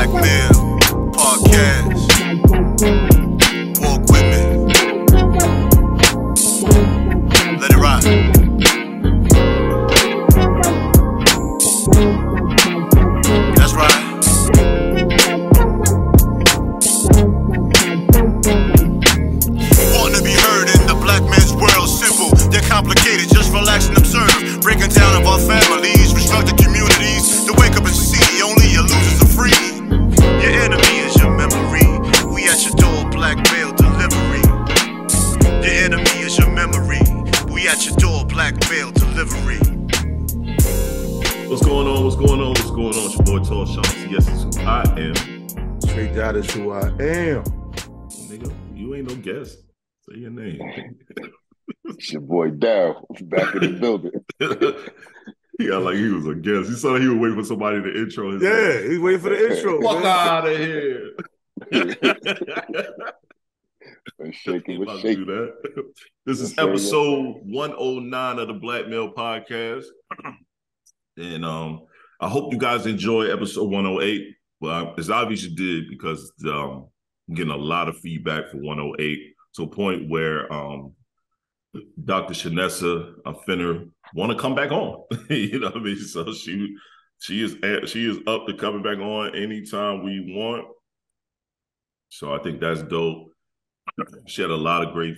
Black Male Podcast. Walk with me. Let it ride. That's right. Wanting to be heard in the black man's world, simple, they're complicated, just relax and observe. Breaking down of our families, restructured communities, to wake up and see only your losers are free. Your enemy is your memory. We at your door, black mail delivery. Your enemy is your memory. We at your door, black mail delivery. What's going on? What's going on? What's going on? It's your boy TALLSHON. Yes, it's who I am. TRE-DOT is who I am. Nigga, you ain't no guest. Say your name. It's your boy Daryl back in the building. Yeah, like he was a guest. You saw he was waiting for somebody to intro his Yeah, he's waiting for the intro. Fuck out of here. Shaking with Do shaking. that. This is episode 109 of the Black Male Podcast. And I hope you guys enjoy episode 108. Well, it's obvious you did because I'm getting a lot of feedback for 108 to a point where Dr. Shanessa finna want to come back on. You know what I mean? So she is up to coming back on anytime we want. So I think that's dope. She had a lot of great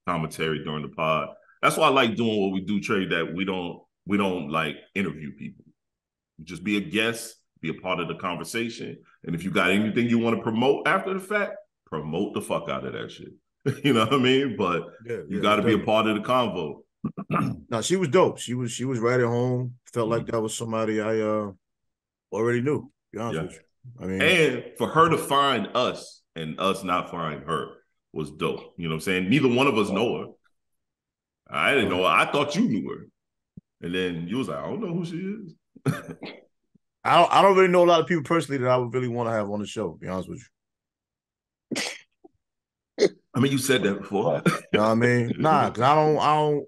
commentary during the pod. That's why I like doing what we do, Trey, that we don't like interview people. Just be a guest, be a part of the conversation. And if you got anything you want to promote after the fact, promote the fuck out of that shit. You know what I mean? But you got to be a part of the convo. No, she was dope. She was right at home. Felt like that was somebody I already knew. To be honest with you. I mean, and for her to find us and us not find her was dope. You know what I'm saying? Neither one of us know her. I didn't know her. I thought you knew her. And then you was like, I don't know who she is. I don't really know a lot of people personally that I would really want to have on the show, to be honest with you. I mean, you said that before. You know what I mean? Nah, because I don't,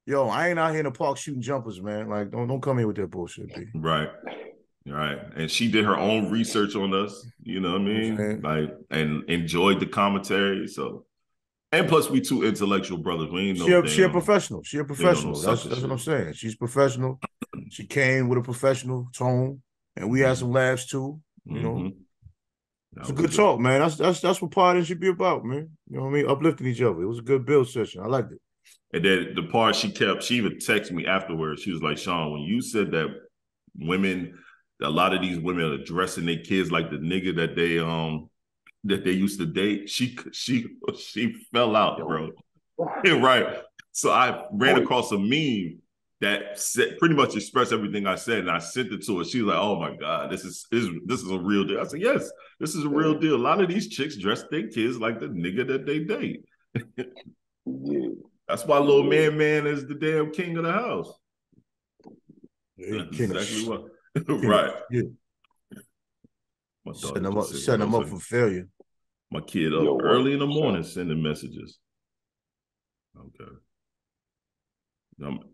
yo, I ain't out here in the park shooting jumpers, man. Like, don't come here with that bullshit, B. Right. And she did her own research on us, you know what I mean? Like, and enjoyed the commentary. So, and plus we two intellectual brothers. We ain't She a professional. She a professional. That's what I'm saying. She's professional. She came with a professional tone, and we had some laughs too. You know, it's a good talk, man. That's what partying should be about, man. You know what I mean? Uplifting each other. It was a good build session. I liked it. And then the part she even texted me afterwards. She was like, Sean, when you said that a lot of these women are addressing their kids like the nigga that they used to date, she fell out, bro. Right. So I ran across a meme that pretty much expressed everything I said, and I sent it to her. She was like, "Oh my God, this is a real deal." I said, "Yes, this is a real deal. A lot of these chicks dress their kids like the nigga that they date." That's why little man is the damn king of the house. That's exactly what. Right. Yeah. Setting them up for failure. My kid up early in the morning sending messages. Okay.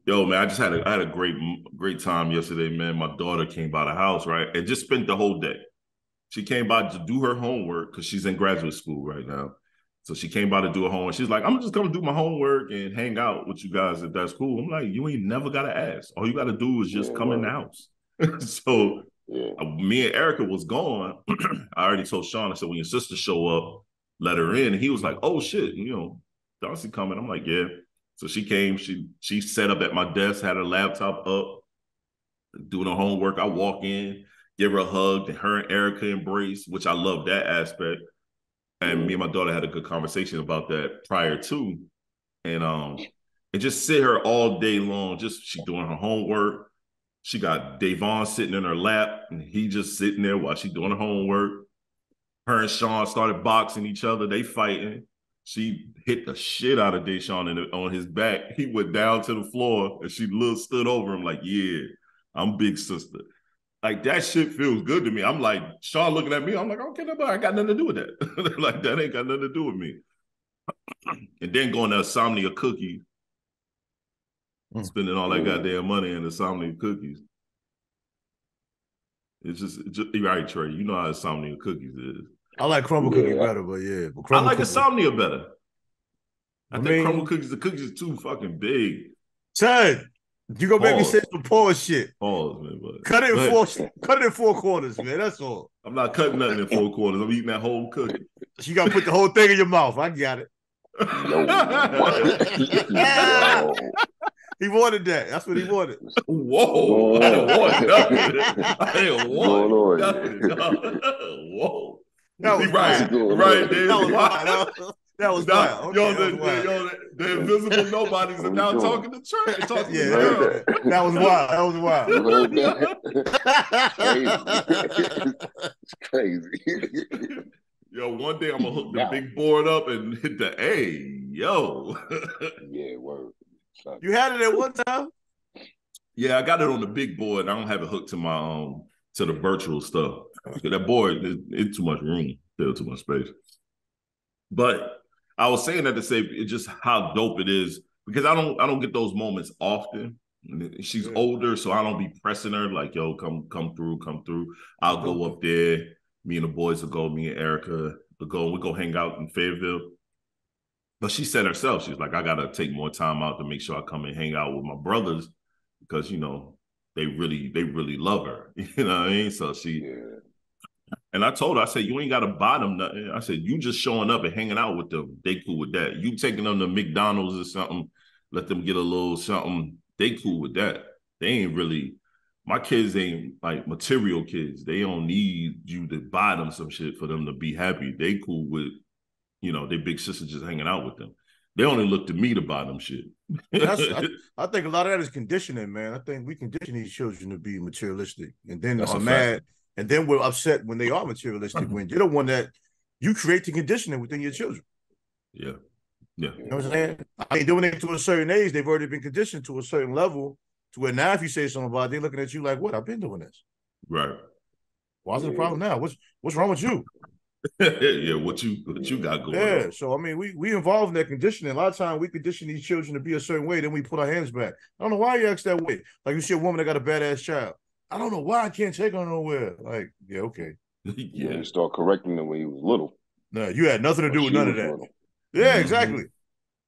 Yo, man, I had a great time yesterday, man. My daughter came by the house, right, and just spent the whole day. She came by to do her homework because she's in graduate school right now. So she came by to do her homework. She's like, I'm just going to do my homework and hang out with you guys if that's cool. I'm like, you ain't never got to ask. All you got to do is just come in the house. So me and Erica was gone. I already told Sean, I said, when your sister show up, let her in. And he was like, oh, shit, Darcy coming. I'm like, yeah. So she came. She sat up at my desk, had her laptop up, doing her homework. I walk in, give her a hug, and her and Erica embrace, which I love that aspect. And me and my daughter had a good conversation about that prior to. And just sit her all day long, she doing her homework. She got Davon sitting in her lap, and he just sitting there while she doing her homework. Her and Sean started boxing each other. They fighting. She hit the shit out of Deshaun on his back. He went down to the floor, and she stood over him like, yeah, I'm big sister. Like, that shit feels good to me. I'm like, Sean looking at me, I'm like, I don't care about it. I got nothing to do with that. Like, that ain't got nothing to do with me. And then going to Insomnia Cookies, spending all that goddamn money in Insomnia Cookies. It's just you're right, Trey. You know how insomnia cookies is. I like crumble cookie better, but yeah. But I like insomnia better. I think crumble cookies, the cookies are too fucking big. Son, you gonna make me say some pause shit. Pause, man. But, cut it in 4 quarters, man. That's all. I'm not cutting nothing in 4 quarters. I'm eating that whole cookie. You gotta put the whole thing in your mouth. I got it. Yo. He wanted that. That's what he wanted. Whoa. I didn't want nothing. I didn't want nothing. Whoa. That was right, Dave. That was wild. The invisible nobodies are now talking to Trey. That was wild. You heard that? It's crazy. Yo, one day I'm gonna hook the big board up and hit the yo. Yeah, word. You had it at one time? Yeah, I got it on the big board. I don't have it hooked to my to the virtual stuff. That board, it's too much room, still too much space. But I was saying that to say it's just how dope it is, because I don't get those moments often. She's older, so I don't be pressing her like, yo, come through. I'll go up there. Me and the boys will go. Me and Erica will go. We go hang out in Fayetteville. But she said herself, she's like, I gotta take more time out to make sure I come and hang out with my brothers, because they really love her. You know what I mean? So and I told her, I said, you ain't gotta buy them nothing. I said, you just showing up and hanging out with them, they cool with that. You taking them to McDonald's or something, let them get a little something, they cool with that. They ain't really, my kids ain't like material kids. They don't need you to buy them some shit for them to be happy. They cool with, their big sister just hanging out with them. They only look to me to buy them shit. I think a lot of that is conditioning, man. I think we condition these children to be materialistic, and then are mad, and then we're upset when they are materialistic. When you're the one that you create the conditioning within your children. Yeah. You know what I'm saying? I mean, doing it to a certain age, they've already been conditioned to a certain level, to where now if you say something about it, they're looking at you like, what? I've been doing this. Right. Why's it a problem now? What's wrong with you? Yeah, what you got going on? Yeah, so I mean, we involve in that conditioning. A lot of times we condition these children to be a certain way, then we put our hands back. I don't know why you act that way. Like you see a woman that got a badass child. I don't know why I can't take her nowhere. Like, yeah, okay. Yeah, you start correcting them when he was little. No, you had nothing to do with none of that. Little. Yeah, exactly.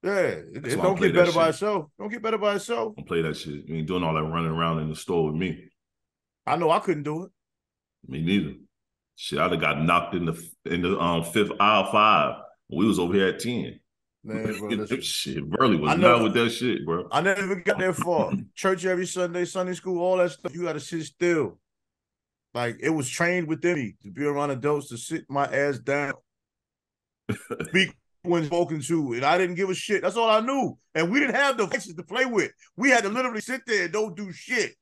Yeah, it don't get better by itself. Don't get better by itself. Don't play that shit. You ain't doing all that running around in the store with me. I know I couldn't do it. Me neither. Shit, I'd have got knocked in the 5th aisle 5. We was over here at 10. Man, bro, shit, Burley was not with that shit, bro. I never even got that far. Church every Sunday, Sunday school, all that stuff. You got to sit still. Like, it was trained within me to be around adults, to sit my ass down, speak when spoken to, and I didn't give a shit. That's all I knew. And we didn't have the devices to play with. We had to literally sit there and don't do shit.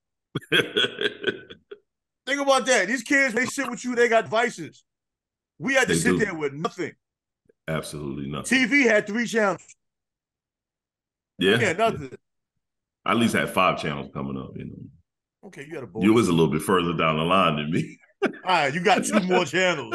Think about that. These kids, they sit with you, they got devices. We had to sit there with nothing. Absolutely nothing. TV had 3 channels. Yeah. Nothing. I at least had 5 channels coming up, Okay, you had a boy. You was a little bit further down the line than me. All right, you got 2 more channels.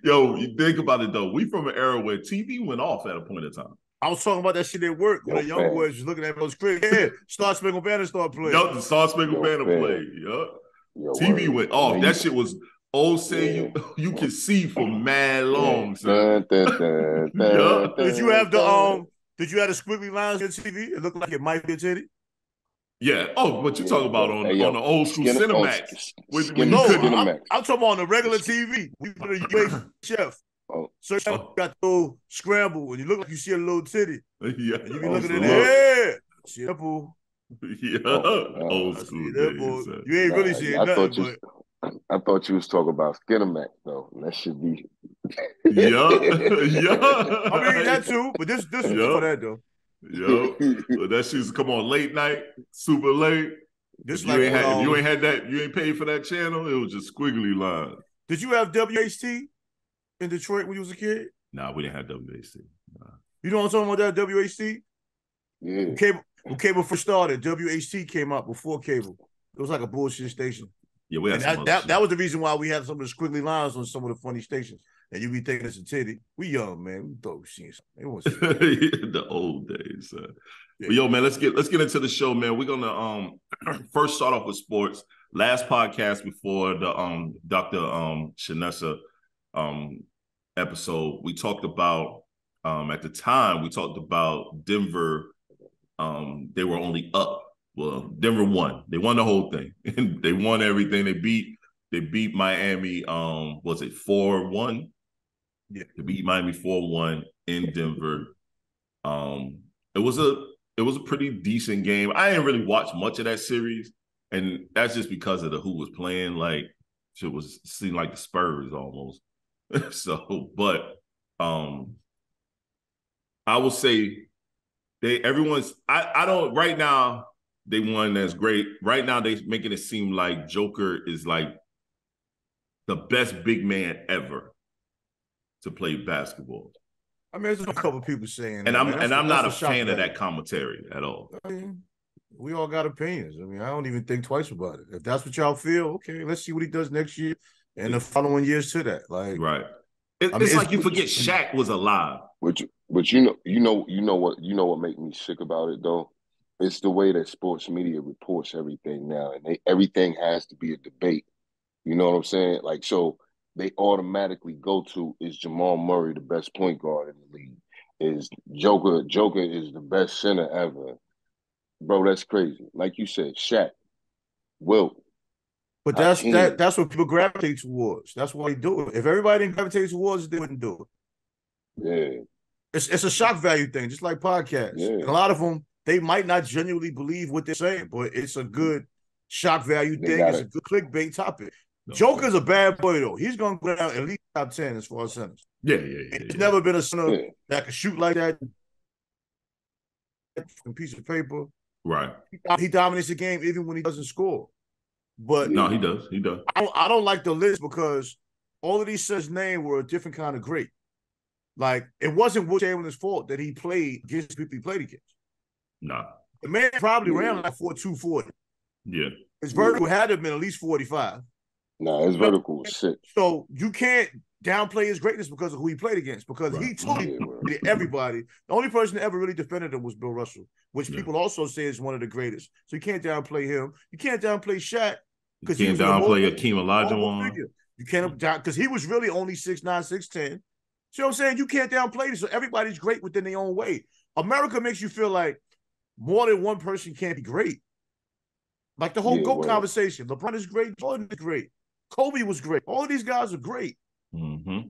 Yo, you think about it though. We from an era where TV went off at a point in time. I was talking about that shit at work when the young boys was looking at those critics. Yeah, Star Spangled Banner started playing. Yup, the Star Spangled Banner played. Yup. TV went off. That shit was saying you can see for mad long. Dun, dun, dun, dun, Did you have the squiggly lines on TV? It looked like it might be a titty. Yeah. Oh, what you talking about on the old school Cinemax? I'm talking about on the regular TV. We put a UHF. So you got the little scramble and you look like you see a little titty. Yeah. And you be looking at it. See that boo. Yeah. Old school days. You ain't really seeing nothing. I thought you was talking about Skinamax though. That should be. Yeah. I mean that too, but this was for that though. Yo, that shit's come on late night, super late. If you ain't paid for that channel, it was just squiggly lines. Did you have WHT in Detroit when you was a kid? Nah, we didn't have WHT. Nah. You know what I'm talking about, that WHT? Yeah. When cable first started, WHT came out before cable. It was like a bullshit station. Yeah, we had that was the reason why we had some of the squiggly lines on some of the funny stations. And you be thinking it's a titty. We young, man. We thought we seen something. The old days. Yeah. But yo, man, let's get into the show, man. We're gonna first start off with sports. last podcast before the Dr. Shanessa episode, we talked about at the time we talked about Denver. They were only up. Well, Denver won. They won the whole thing. They won everything. They beat Miami. Was it 4-1? Yeah. They beat Miami 4-1 in Denver. It was a pretty decent game. I didn't really watch much of that series, and that's just because of who was playing. Like, it seemed like the Spurs almost. So, but I will say I don't right now. They won. That's great. Right now, they making it seem like Joker is like the best big man ever to play basketball. I mean, there's a couple of people saying and that. I'm not a fan of that commentary at all. I mean, we all got opinions. I mean, I don't even think twice about it. If that's what y'all feel, okay, let's see what he does next year and the following years to that. Like, right. It's like you forget Shaq was alive. But you know what make me sick about it though? It's the way that sports media reports everything now, and everything has to be a debate. You know what I'm saying? Like, so they automatically go to, is Jamal Murray the best point guard in the league? Is Joker is the best center ever? Bro, that's crazy. Like you said, Shaq, Wilt. But that's what people gravitate towards. That's why they do it. If everybody didn't gravitate towards it, they wouldn't do it. Yeah. It's a shock value thing, just like podcasts. Yeah. And a lot of them, they might not genuinely believe what they're saying, but it's a good shock value thing. It's a good clickbait topic. Joker's a bad boy, though. He's going to go down at least top 10 as far as centers. Yeah. He's never been a center that can shoot like that. A piece of paper. Right. He dominates the game even when he doesn't score. But no, he does. He does. I don't like the list because all of these centers' names were a different kind of great. Like, it wasn't Will Chamberlain's fault that he played against people he played against. Nah. The man probably ran like 4.240. Yeah. His vertical had to have been at least 45. Nah, his vertical was sick. So you can't downplay his greatness because of who he played against, because he totally beat everybody. The only person that ever really defended him was Bill Russell, which people also say is one of the greatest. So you can't downplay him. You can't downplay Shaq. You can't downplay Akeem Olajuwon. You can't down because he was really only 6'9", 6'10". See what I'm saying? You can't downplay this. So everybody's great within their own way. America makes you feel like more than one person can't be great. Like the whole GOAT conversation. LeBron is great. Jordan is great. Kobe was great. All of these guys are great. Mm-hmm.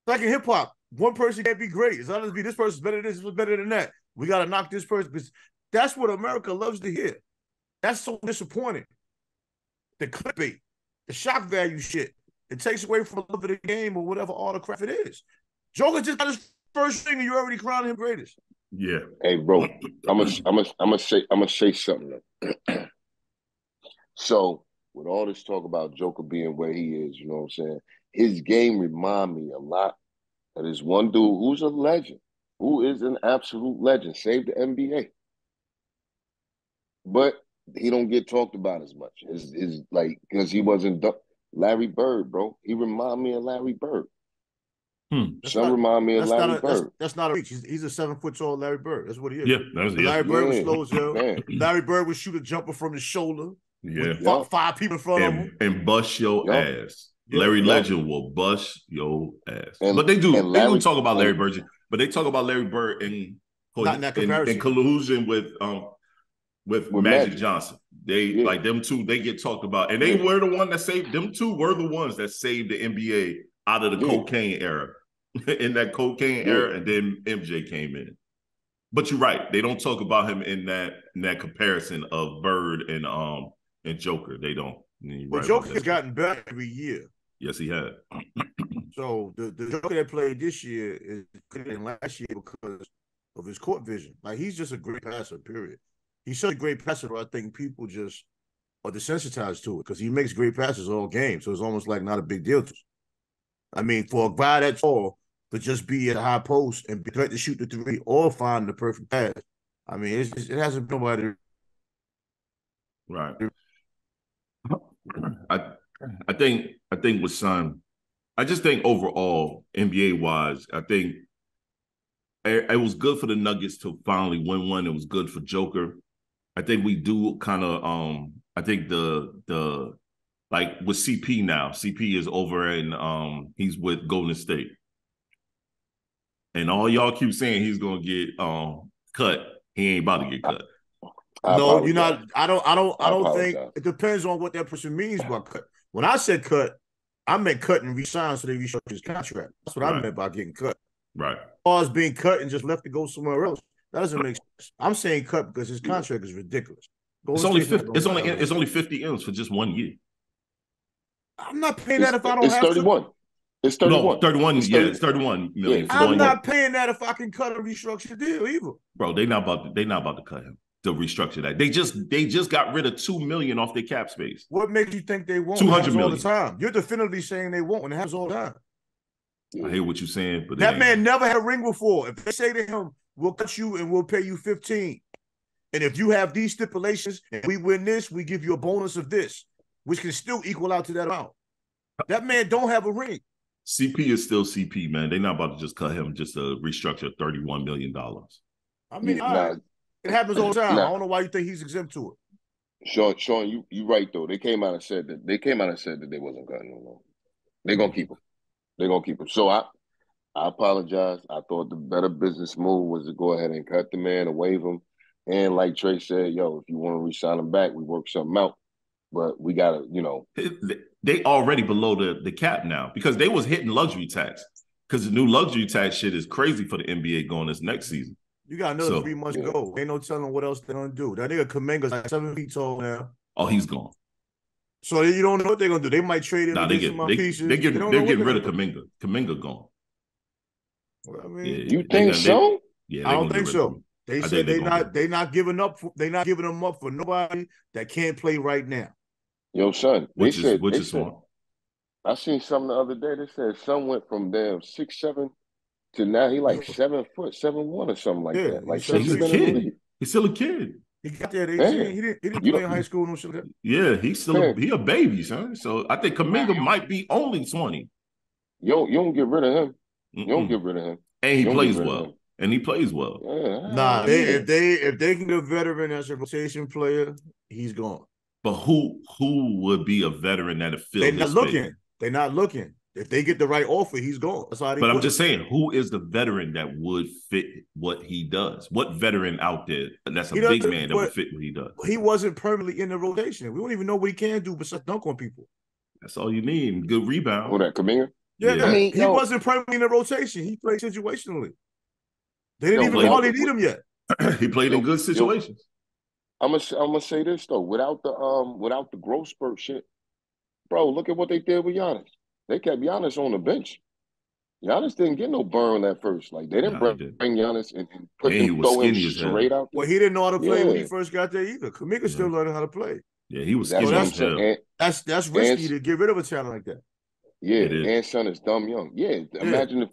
Like in hip hop, one person can't be great. It's not to be this person's better than this, this better than that. We got to knock this person. Because that's what America loves to hear. That's so disappointing. The clickbait, the shock value shit. It takes away from the love of the game or whatever all the crap it is. Joker just got his first ring and you already crowned him greatest. Yeah. Hey, bro, I'm gonna say something. So, with all this talk about Joker being where he is, you know what I'm saying? His game remind me a lot of this one dude who's a legend, who is an absolute legend, saved the NBA. But he don't get talked about as much. Is like, because he wasn't Larry Bird, bro. He remind me of Larry Bird. Remind me of Larry Bird. That's not a reach. He's a 7 foot tall Larry Bird. That's what he is. Yeah, that's Larry Bird was slow as hell. Larry Bird would shoot a jumper from his shoulder. Yeah, five people in front of him and bust your ass. Larry Legend will bust your ass. But they do talk about Larry Bird, but they talk about Larry Bird in collusion with Magic Johnson. They like them two. They get talked about, and they were the one that saved them. Two were the ones that saved the NBA out of the cocaine era. In that cocaine era, and then MJ came in. But you're right; they don't talk about him in that comparison of Bird and Joker. They don't. But Joker has gotten better every year. Yes, he had. So the Joker that played this year is better than last year because of his court vision. Like, he's just a great passer. Period. He's such a great passer. I think people just are desensitized to it because he makes great passes all game. So it's almost like not a big deal to him. I mean, for a guy that tall to just be at a high post and be threat to shoot the three or find the perfect pass. I mean, it hasn't been nobody. Right. I think with Son, I just think overall, NBA wise, I think it was good for the Nuggets to finally win one. It was good for Joker. I think we do kind of I think the Like with CP now. CP is over and he's with Golden State. And all y'all keep saying he's gonna get cut. He ain't about to get cut. No, you're not. I don't think it depends on what that person means by cut. When I said cut, I meant cut and resign so they restructure his contract. That's what I meant by getting cut. Right. As far as being cut and just left to go somewhere else, that doesn't make sense. I'm saying cut because his contract is ridiculous. It's only 50 M's for just 1 year. I'm not paying that if I don't have 31. It's 31. No, 31. It's 31 million. I'm not paying that if I can cut and restructure the deal either. Bro, they not about to cut him to restructure that. They just got rid of $2 million off their cap space. What makes you think they won't? 200 million all the time. You're definitively saying they won't, and it happens all the time. I hear what you're saying, but that man never had a ring before. If they say to him, "We'll cut you and we'll pay you 15," and if you have these stipulations and we win this, we give you a bonus of this, which can still equal out to that amount. That man don't have a ring. CP is still CP, man. They're not about to just cut him just to restructure $31 million. I mean, it happens all the time. I don't know why you think he's exempt to it. Sean, you right though. They came out and said that they wasn't cutting him. They're gonna keep him. They're gonna keep him. So I apologize. I thought the better business move was to go ahead and cut the man and waive him. And like Trey said, yo, if you want to re-sign him back, we work something out. But we gotta, they already below the cap now because they was hitting luxury tax because the new luxury tax shit is crazy for the NBA going this next season. You got another 3 months to go. Ain't no telling what else they're gonna do. That nigga Kuminga's like 7 feet tall now. Oh, he's gone. So you don't know what they're gonna do. They might trade him. They getting rid of Kuminga. Kuminga gone. Well, I mean, you think so? Yeah, I don't think so. They said they not giving up. They not giving them up for nobody that can't play right now. Yo, son, which is smart. I seen something the other day. They said son went from 6'7" to now he like 7 foot, 7'1" or something like that. Like he's a kid. He's still a kid. He got there at 18. He didn't play in high school no shit like that. Yeah, he's still he a baby, son. So I think Kuminga might be only 20. You don't get rid of him. You don't get rid of him. And he plays well. And he plays well. Nah, if they can get a veteran as a rotation player, he's gone. But who would be a veteran that'll fill They're not looking. They're not looking. If they get the right offer, he's gone. That's how. But I'm just saying, who is the veteran that would fit what he does? What veteran out there that's a big man that would fit what he does? He wasn't permanently in the rotation. We don't even know what he can do besides dunk on people. That's all you need. Good rebound. Who that, Kuminga? Yeah. I mean, he wasn't permanently in the rotation. He played situationally. They didn't even hardly need him yet. He played in good situations. I'm gonna say this though, without the growth spurt shit, bro. Look at what they did with Giannis. They kept Giannis on the bench. Giannis didn't get no burn at first. Like they didn't bring Giannis and put him throw him straight out there. Well, he didn't know how to play when he first got there either. Kuminga's still learning how to play. Yeah, he was skinny. That's risky to get rid of a talent like that. Yeah, and son is dumb young. Yeah, imagine if.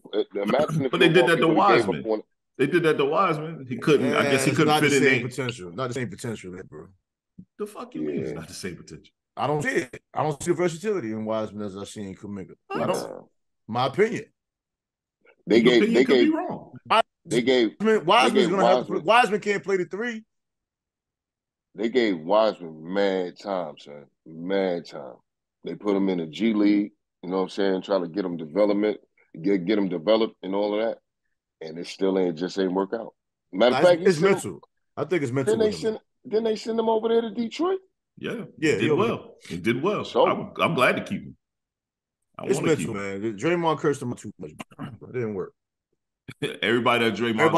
But they did that to Wiseman. They did that to Wiseman. He couldn't. I guess he couldn't fit in there. Potential. Not the same potential, bro. The fuck you mean? It's not the same potential. I don't see it. I don't see the versatility in Wiseman as I see in Kuminga. I don't. My opinion. Wiseman can't play the 3. They gave Wiseman mad time, son. Mad time. They put him in the G League. You know what I'm saying? Trying to get him get him developed and all of that. And it still ain't work out. Matter of fact, it's mental. I think it's mental. Didn't they send him over there to Detroit? Yeah. He did well. So I'm glad to keep him. It's mental, man. Draymond cursed him too much. It didn't work. Everybody that Draymond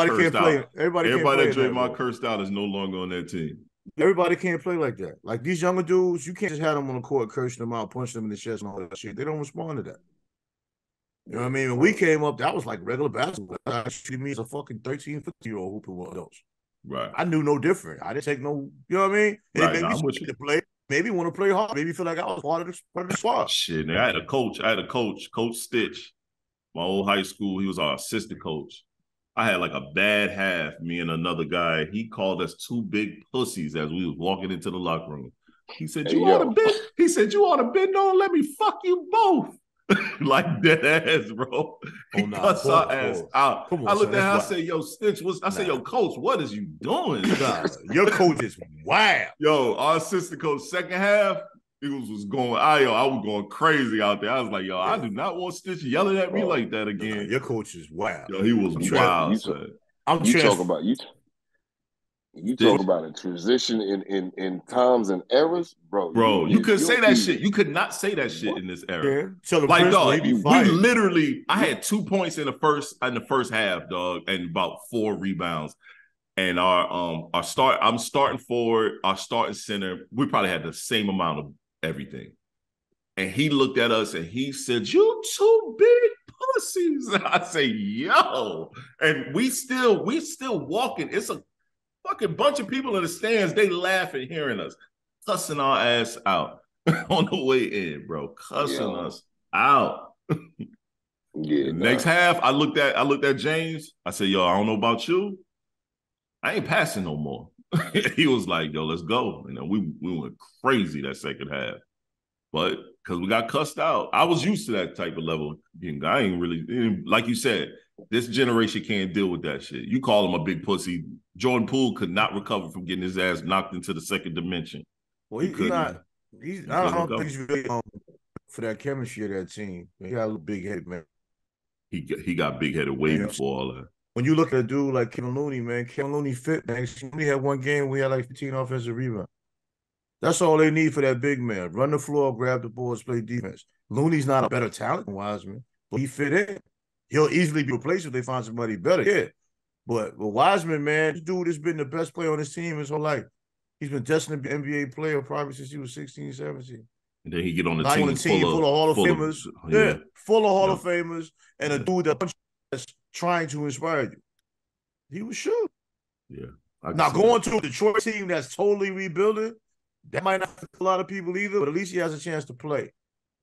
cursed out is no longer on that team. Everybody can't play like that. Like these younger dudes, you can't just have them on the court cursing them out, punching them in the chest and all that shit. They don't respond to that. You know what I mean? When we came up, that was like regular basketball. I treated me as a fucking 13, 15-year-old hooping with adults. Right. I knew no different. I didn't take no, you know what I mean? And right. It made me to play. Maybe want to play hard. Maybe feel like I was part of the squad. Shit, man. I had a coach, Coach Stitch, my old high school. He was our assistant coach. I had like a bad half, me and another guy. He called us 2 big pussies as we was walking into the locker room. He said, you ought to bend on, let me fuck you both. Like dead ass, bro. He cuts our ass out. I looked at him, I said, yo, Stitch, said, yo, coach, what is you doing? Your coach is wild. Yo, our assistant coach, second half, Eagles was going, I was going crazy out there. I was like, yo, I do not want Stitch yelling at me like that again. Your coach is wild. Yo, he was wild. You talk about a transition in times and eras, bro. Bro, you could say that shit. You could not say that shit in this era. Yeah. Like, dog, we literally, I had 2 points in the first half, dog, and about 4 rebounds. And I'm starting forward, our starting center, we probably had the same amount of everything. And he looked at us and he said, "You two big pussies." I say, yo. And we still walking. It's a fucking bunch of people in the stands. They laughing, hearing us, cussing our ass out on the way in, bro. Cussing us out. Next half, I looked at James. I said, yo, I don't know about you. I ain't passing no more. He was like, yo, let's go. And then we went crazy that second half. But because we got cussed out. I was used to that type of level. I ain't really, like you said, this generation can't deal with that shit. You call him a big pussy. Jordan Poole could not recover from getting his ass knocked into the second dimension. Well, I don't think he's really for that chemistry of that team. He got a little big head, man. He got big headed way before all that. When you look at a dude like Kevin Looney, man, Kevin Looney fit, man. He only had one game where he had like 15 offensive rebounds. That's all they need for that big man. Run the floor, grab the boards, play defense. Looney's not a better talent than Wiseman, but he fit in. He'll easily be replaced if they find somebody better. Yeah. But Wiseman, man, this dude has been the best player on his team his whole life. He's been testing the NBA player probably since he was 16, 17. And then he get on the team full of Hall of Famers. Full of Hall of Famers and a dude that's trying to inspire you. He was sure. Yeah. Now, going to a Detroit team that's totally rebuilding, that might not fit a lot of people either, but at least he has a chance to play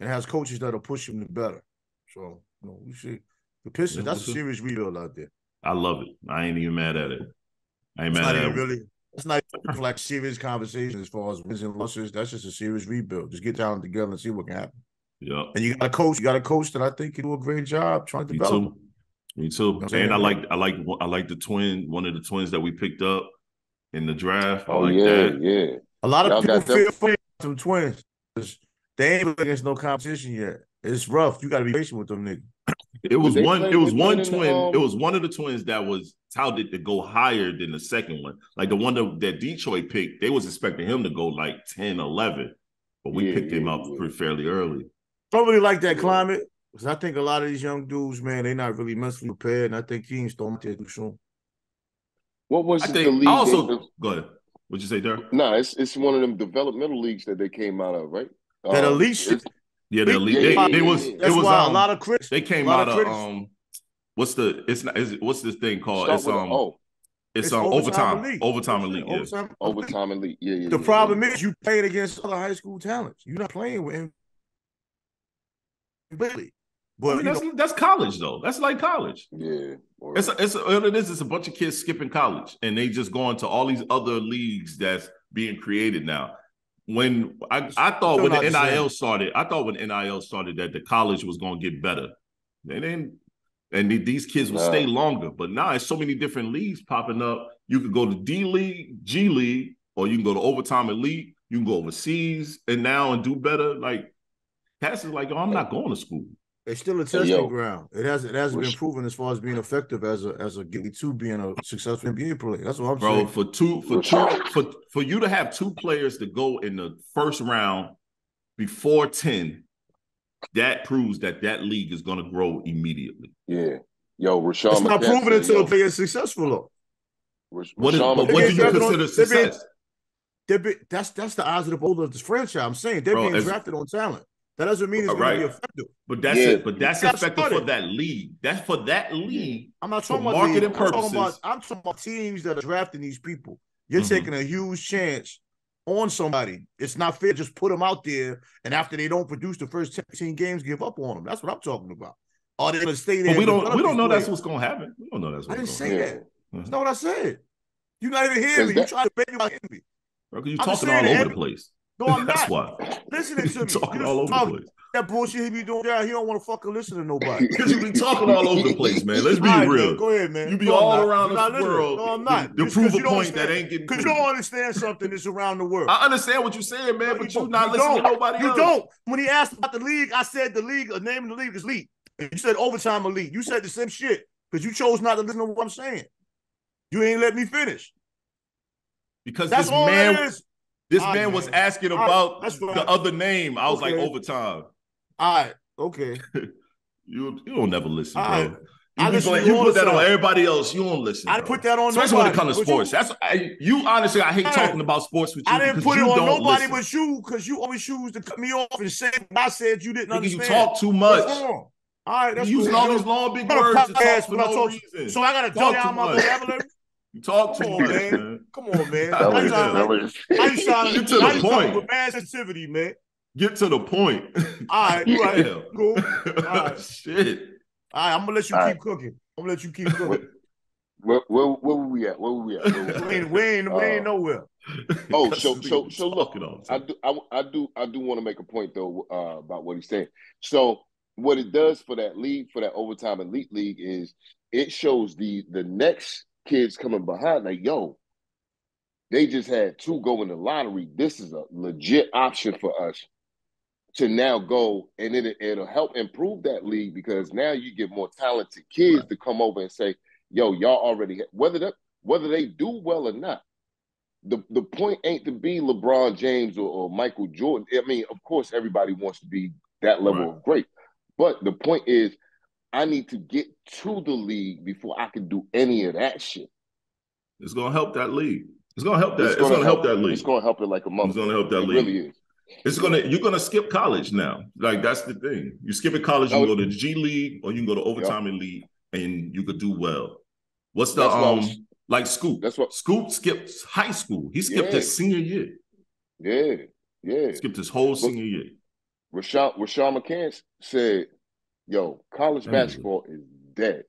and has coaches that'll push him to better. So, we see. The Pistons, that's a serious rebuild out there. I love it. I ain't even mad at it. It's not even like serious conversation as far as wins and losses. That's just a serious rebuild. Just get talent together and see what can happen. Yeah. And you got a coach that I think can do a great job trying to develop. Me too. And I like the twin, one of the twins that we picked up in the draft. Yeah. A lot of people feel for some twins. They ain't against no competition yet. It's rough. You got to be patient with them niggas. It was one twin. It was one of the twins that was touted to go higher than the second one. Like the one that Detroit picked, they was expecting him to go like 10, 11. But we picked him up fairly early. Don't really like that climate. Because I think a lot of these young dudes, man, they're not really mentally prepared. And I think teams don't take too soon. What was the league? Go ahead. What'd you say, Derek? No, it's one of them developmental leagues that they came out of, right? That elite shit. Yeah, the elite. That's why a lot of critics. They came out of what's this thing called? It's overtime. Overtime elite. Overtime elite. Yeah. The problem is you playing against other high school talents. You're not playing with him. Really. But that's college though. That's like college. Yeah. It's a bunch of kids skipping college and they just going to all these other leagues that's being created now. When I thought when the NIL started, that the college was going to get better. And these kids will stay longer. But now it's so many different leagues popping up. You could go to D League, G League, or you can go to Overtime Elite. You can go overseas and do better. Like Cass is like, I'm not going to school. It's still a testing ground. It hasn't been proven as far as being effective as a gateway to being a successful NBA player. That's what I'm saying. For you to have 2 players to go in the first round before 10, that proves that league is going to grow immediately. Yeah. Yo, Rashawn. It's not proven until a player is successful though. What do you consider success? That's the odds of the beholder of this franchise. I'm saying they're being drafted on talent. That doesn't mean it's going to be effective. But that's it. But that's effective for that league. That's for that league. I'm not talking about marketing purposes. I'm talking about teams that are drafting these people. You're taking a huge chance on somebody. It's not fair to just put them out there and after they don't produce the first 10 games, give up on them. That's what I'm talking about. Are they going to stay there? But we don't know that's what's going to happen. We don't know that's what's going to happen. I didn't say that. That's not what I said. You're not even hearing me. You're trying to make me hear me. Bro, you're talking all over the place. No, I'm not. That's why. Listen to me. Talking all over the place. That bullshit he be doing there, he don't want to fucking listen to nobody. Because you be talking all over the place, man. Let's be all right, real. Man, go ahead, man. You be all around the world No, I'm not. to prove a point that ain't getting because you don't understand something that's around the world. I understand what you're saying, man, but you're not listening to nobody else. You don't. When he asked about the league, I said the league, the name of the league is Elite. And you said overtime elite. You said the same shit because you chose not to listen to what I'm saying. You ain't let me finish. Because that's this man was asking about the other name. I was like, overtime. All right, okay. you don't never listen, bro. Right. You put that on everybody else. You don't listen. I put that on especially nobody, when it comes to sports. Honestly, I hate talking about sports with you. I didn't put it on nobody but you because you always choose to cut me off and say what I said you didn't understand. You talk too much. What's wrong? All right, that's you using all these long big words to talk for no reason. So I got to dumb down my vocabulary. You talk too much, man. Come on, man. Now you sound get to the point with mad sensitivity, man. Get to the point. All right, you right. Cool. All right. Shit. All right, I'm gonna let you keep cooking. I'm gonna let you keep cooking. Where were we at? We ain't nowhere. Oh, so look, I do want to make a point though about what he's saying. So what it does for that league, for that overtime elite league, is it shows the next kids coming behind, like, yo, they just had 2 go in the lottery. This is a legit option for us to now go, and it'll help improve that league because now you get more talented kids to come over and say, yo, y'all already whether they do well or not. The point ain't to be LeBron James or Michael Jordan. I mean, of course, everybody wants to be that level of great, but the point is, I need to get to the league before I can do any of that shit. It's gonna help that league. It's gonna help that. It's gonna help that league. It's gonna help it like a month. It's gonna help that league. Really is. You're gonna skip college now. Like that's the thing. You skip at college, you can go to G League or you can go to overtime elite, and you could do well. What's the like Scoop? Scoop skipped high school. He skipped his senior year. Yeah. Skipped his whole senior year. Rashawn McCants said, yo, college basketball is dead.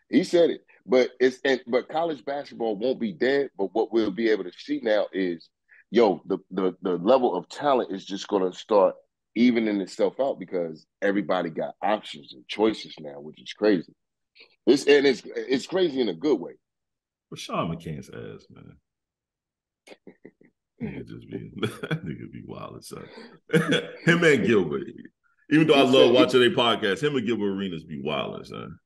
He said it. But college basketball won't be dead. But what we'll be able to see now is, yo, the level of talent is just gonna start evening itself out because everybody got options and choices now, which is crazy. It's crazy in a good way. Rashawn McCants ass, man. Nigga be wild and stuff. Him and Gilbert. Even though I love watching their podcast, him and Gilbert Arenas be wild, son.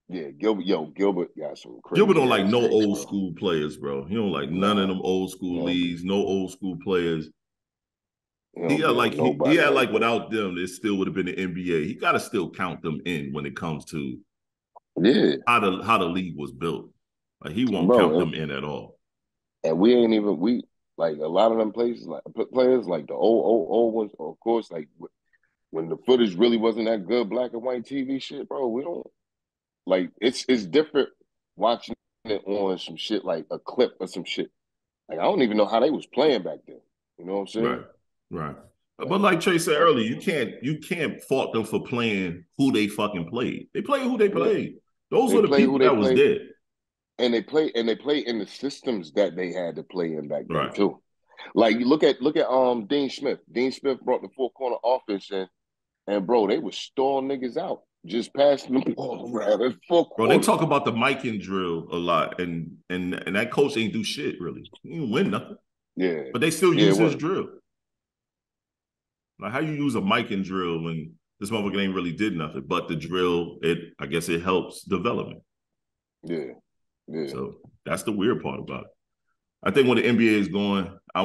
Yeah, Gilbert got some crazy. Gilbert don't like no old school players, bro. He don't like none of them old school leagues, no old school players. He had like without them, it still would have been the NBA. He got to still count them in when it comes to how the league was built. Like he won't count them in at all. And we like a lot of them players like the old ones, of course, like when the footage really wasn't that good, black and white TV shit, bro. We don't like it's different watching it on some shit like a clip or some shit. Like I don't even know how they was playing back then. You know what I'm saying? Right. But like Trey said earlier, you can't fault them for playing who they fucking played. They played who they played. Those were the people that was dead. And they play in the systems that they had to play in back then too. Like you look at Dean Smith. Dean Smith brought the 4-corner offense in, and bro, they were stalling niggas out, just passing the ball around. Bro, they talk about the micing drill a lot, and that coach ain't do shit really. He didn't win nothing. Yeah, but they still use his drill. Like how you use a micing drill when this motherfucker ain't really did nothing, but the drill, I guess it helps development. Yeah. So that's the weird part about it. I think when the NBA is going, I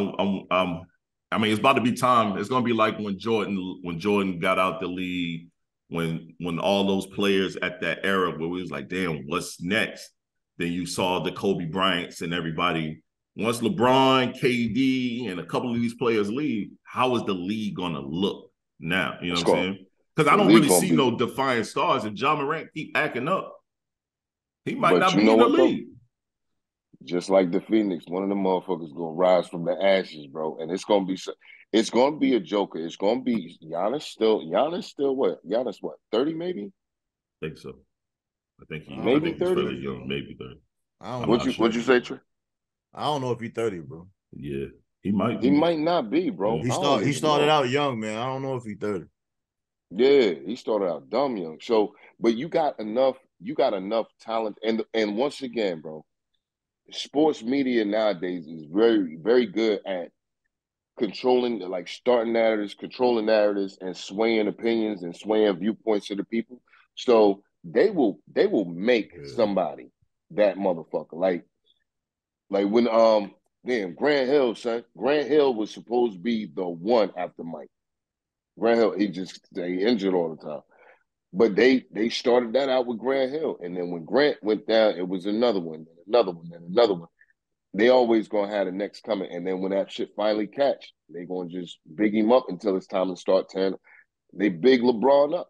mean, it's about to be time. It's going to be like when Jordan got out the league, when all those players at that era where we was like, damn, what's next? Then you saw the Kobe Bryants and everybody. Once LeBron, KD, and a couple of these players leave, how is the league going to look now? You know what I'm saying? Because I don't really see no defiant stars. If Ja Morant keep acting up, he might not be in the league. Just like the Phoenix, one of them motherfuckers gonna rise from the ashes, bro. And it's gonna be a joker. It's gonna be Giannis still what? Giannis what? 30 maybe? I think so. I think maybe 30. Really young, maybe 30. What'd you say, Trey? I don't know if he's 30, bro. Yeah, he might. He might not be, bro. He started out young, man. I don't know if he's 30. Yeah, he started out dumb young. So, but you got enough talent, and once again, bro, sports media nowadays is very, very good at controlling narratives, and swaying opinions and swaying viewpoints of the people. So they will make somebody that motherfucker. Like when Grant Hill, son. Grant Hill was supposed to be the one after Mike. Grant Hill, he injured all the time. But they started that out with Grant Hill. And then when Grant went down, it was another one, and another one, and another one. They always gonna have the next coming. And then when that shit finally catch, they gonna just big him up until it's time to start tearing. They big LeBron up.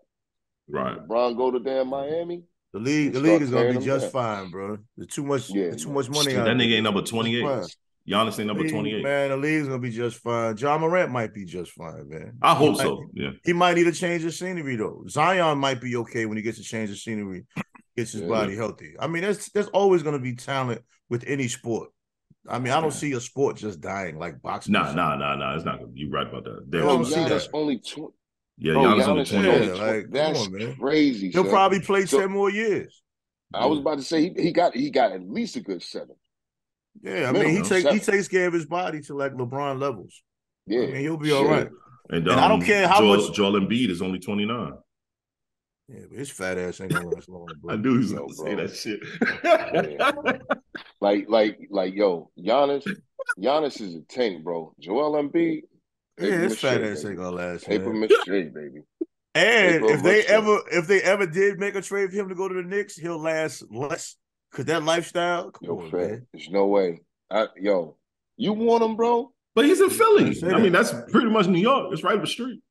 Right. LeBron go to damn Miami. The league is gonna be just fine, bro. There's too much money out That there. nigga ain't number 28. Giannis ain't number 28. Man, the league's gonna be just fine. John Morant might be just fine, man. I hope so. Yeah. He might need a change of scenery though. Zion might be okay when he gets a change of scenery, gets his body healthy. I mean, there's always gonna be talent with any sport. I mean, I don't see a sport just dying like boxing. Nah. It's not. You right about that. Giannis only 20. Yeah, Giannis only 28. Like, that's crazy. He'll probably play 10 more years. I was about to say he got at least a good 7. Yeah, I mean, he takes care of his body to like LeBron levels. Yeah, I mean, he'll be all right. And I don't care how much. Joel Embiid is only 29. Yeah, but his fat ass ain't gonna last long. Bro. I knew he was gonna say that shit. Yo, Giannis is a tank, bro. Joel Embiid, his fat ass ain't gonna last. Paper mache, baby. And if they ever did make a trade for him to go to the Knicks, he'll last less. Cause that lifestyle, man. There's no way. You want him, bro? But he's in Philly. I mean, that's pretty much New York. It's right up the street.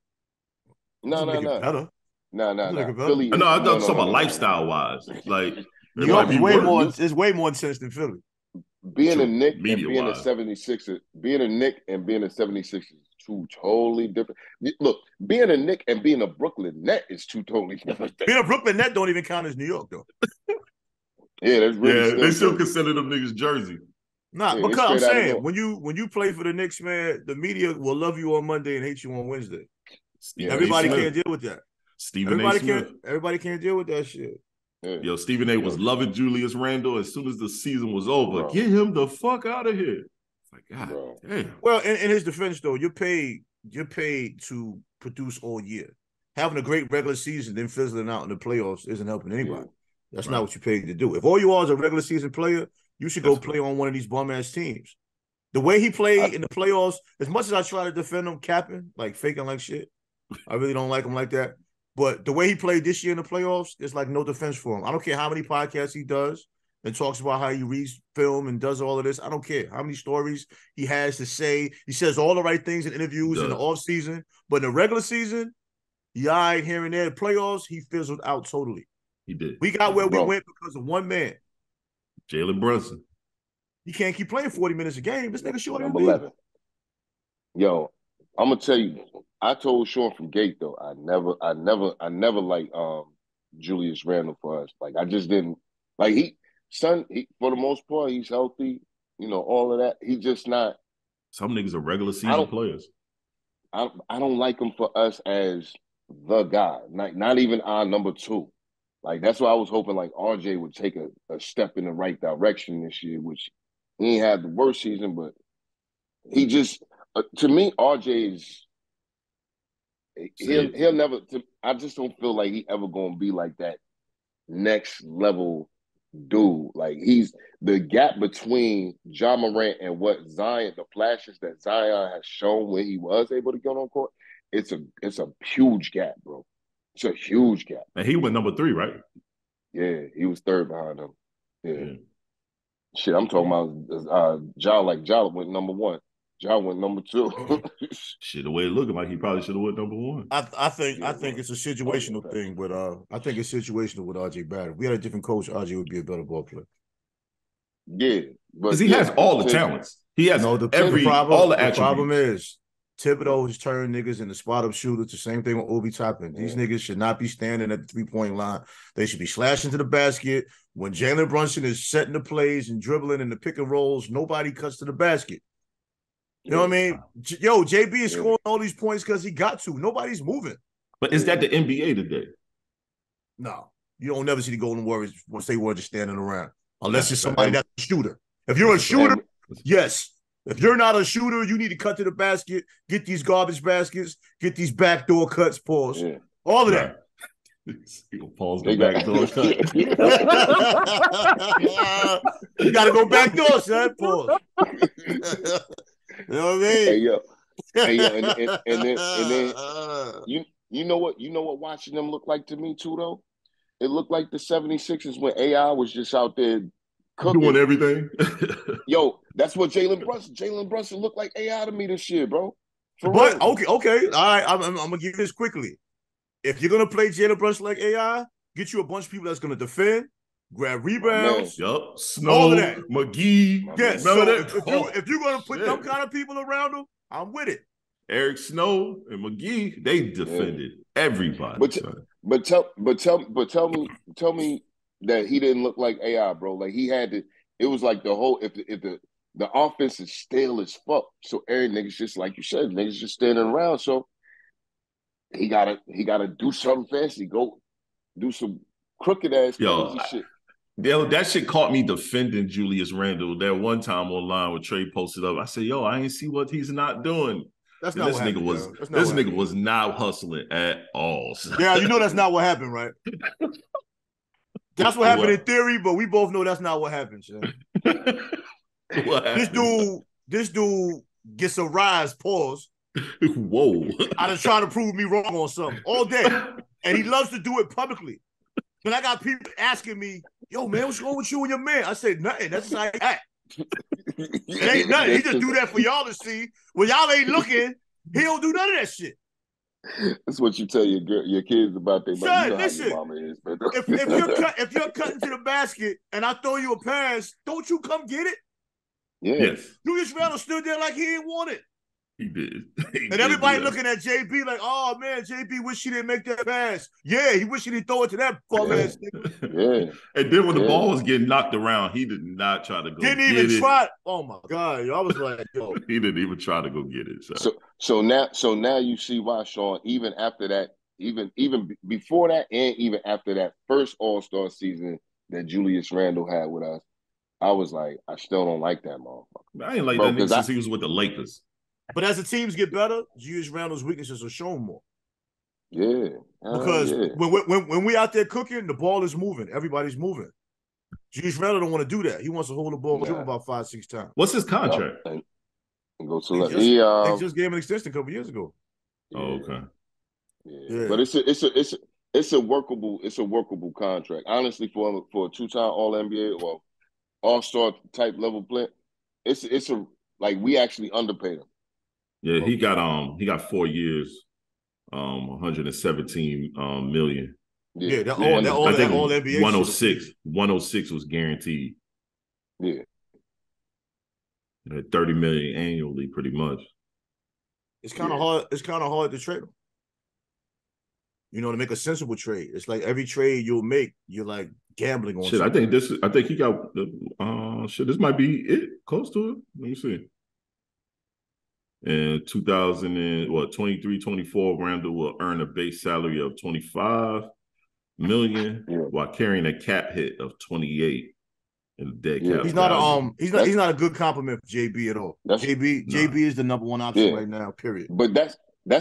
No. Philly. No, I'm talking about lifestyle wise. Like New York is way more intense than Philly. Being a Knick and being a 76er, being a Knick and being a 76er is two totally different. Look, being a Knick and being a Brooklyn Net is two totally different things. Being a Brooklyn Net don't even count as New York, though. Yeah, that's really they still consider them niggas Jersey. Nah, because I'm saying when you play for the Knicks, man, the media will love you on Monday and hate you on Wednesday. Everybody can't deal with that. Everybody can't deal with that shit. Yeah. Yo, Stephen A. was loving Julius Randle as soon as the season was over. Get him the fuck out of here. It's like, God damn. Well, in his defense, though, you're paid to produce all year. Having a great regular season, then fizzling out in the playoffs isn't helping anybody. That's not what you're paid to do. If all you are is a regular season player, you should go play on one of these bum-ass teams. The way he played in the playoffs, as much as I try to defend him capping, like faking like shit, I really don't like him like that. But the way he played this year in the playoffs, there's like no defense for him. I don't care how many podcasts he does and talks about how he reads film and does all of this. I don't care how many stories he has to say. He says all the right things in interviews in the offseason. But in the regular season, here and there. The playoffs, he fizzled out totally. He did. We got where we went because of one man. Jalen Brunson. He can't keep playing 40 minutes a game. This nigga short number 11. Yo, I'm gonna tell you. I told Sean from Gate though. I never liked Julius Randle for us. Like I just didn't like he for the most part he's healthy. You know all of that. He just not. Some niggas are regular season players. I don't like him for us as the guy. Not even our number 2. Like that's why I was hoping like RJ would take a step in the right direction this year, which he ain't had the worst season, but he just to me RJ is he'll never. I just don't feel like he ever gonna be like that next level dude. Like he's the gap between Ja Morant and what Zion, the flashes that Zion has shown when he was able to get on court. It's a huge gap, bro. It's a huge gap. And he went number 3, right? Yeah, he was 3rd behind him. Yeah. Shit, I'm talking about Ja went number 1. Ja went number 2. Shit, the way it looking like he probably should have went number 1. I think it's a situational thing, but I think it's situational with RJ Barrett. If we had a different coach, RJ would be a better ball player. Yeah, because he has all the talents. He has all the attributes. The problem is Thibodeau has turned niggas into spot-up shooters. The same thing with Obi Toppin. These niggas should not be standing at the three-point line. They should be slashing to the basket. When Jalen Brunson is setting the plays and dribbling in the pick and rolls, nobody cuts to the basket. You know what I mean? Yo, JB is scoring all these points because he got to. Nobody's moving. But is that the NBA today? No. You don't never see the Golden Warriors just standing around. Unless it's somebody that's a shooter. If you're a shooter, yes. If you're not a shooter, you need to cut to the basket, get these garbage baskets, get these backdoor cuts, pause. Yeah. All of that. Pause the backdoor cut. You got to go backdoor, son. Pause. You know what I mean? Hey, yo, and then you know what watching them look like to me too, though? It looked like the 76ers when AI was just out there cooking. Doing everything. Yo, that's what Jalen Brunson looked like AI to me this year, bro. But okay. All right, I'm gonna give you this quickly. If you're gonna play Jalen Brunson like AI, get you a bunch of people that's gonna defend, grab rebounds. Yup. Snow, all of that. McGee. Yes. So if you're gonna put them kind of people around them, I'm with it. Eric Snow and McGee, they defended everybody. But tell me that he didn't look like AI, bro. Like he had to. It was like the whole if the offense is stale as fuck. So every niggas just like you said, niggas just standing around. So he gotta do something fancy. Go do some crooked ass crazy shit. That shit caught me defending Julius Randle that one time online when Trey posted up. I said, yo, I ain't see what he's not doing. That's not this nigga was not hustling at all. Yeah, you know that's not what happened, right? That's what happened in theory, but we both know that's not what happened, What happened? This dude gets a rise, pause. Whoa. Out of trying to prove me wrong on something all day. And he loves to do it publicly. But I got people asking me, yo, man, what's wrong with you and your man? I said, nothing. That's just how he act. It ain't nothing. He just do that for y'all to see. When y'all ain't looking, he don't do none of that shit. That's what you tell your kids about their mother. You know listen, how your mama is, man. if you're cutting to the basket and I throw you a pass, don't you come get it? Yes. Julius Randle stood there like he didn't want it. He did. And everybody looking at JB like, oh, man, JB wish he didn't make that pass. Yeah, he wish he didn't throw it to that bum-ass nigga. Yeah. And then when the ball was getting knocked around, he did not try to go get it. Didn't even try. Oh, my God. I was like, yo. He didn't even try to go get it. So now you see why, Sean, even after that, even before that and even after that first All-Star season that Julius Randle had with us, I was like, I still don't like that motherfucker. I ain't like that nigga since he was with the Lakers. But as the teams get better, Julius Randle's weaknesses are shown more. Yeah. Because when we out there cooking, the ball is moving. Everybody's moving. Julius Randle don't want to do that. He wants to hold the ball about 5-6 times. What's his contract? And go to they just gave him an extension a couple years ago. Oh, okay. Yeah. But it's a workable contract. Honestly, for a two-time All-NBA or All-Star type level player, it's a like we actually underpaid him. Yeah, he got 4 years, 117 million. Yeah, that all NBA 106 was guaranteed. Yeah. 30 million annually, pretty much. It's kind of hard. It's kind of hard to trade him. You know, to make a sensible trade. It's like every trade you'll make, you're like gambling on. Shit, something. I think he got this might be it, close to it. Let me see. In 23-24, Randle will earn a base salary of $25 million while carrying a cap hit of 28 in the dead cap. He's not a good compliment for JB at all. JB is the number one option right now, period. But that's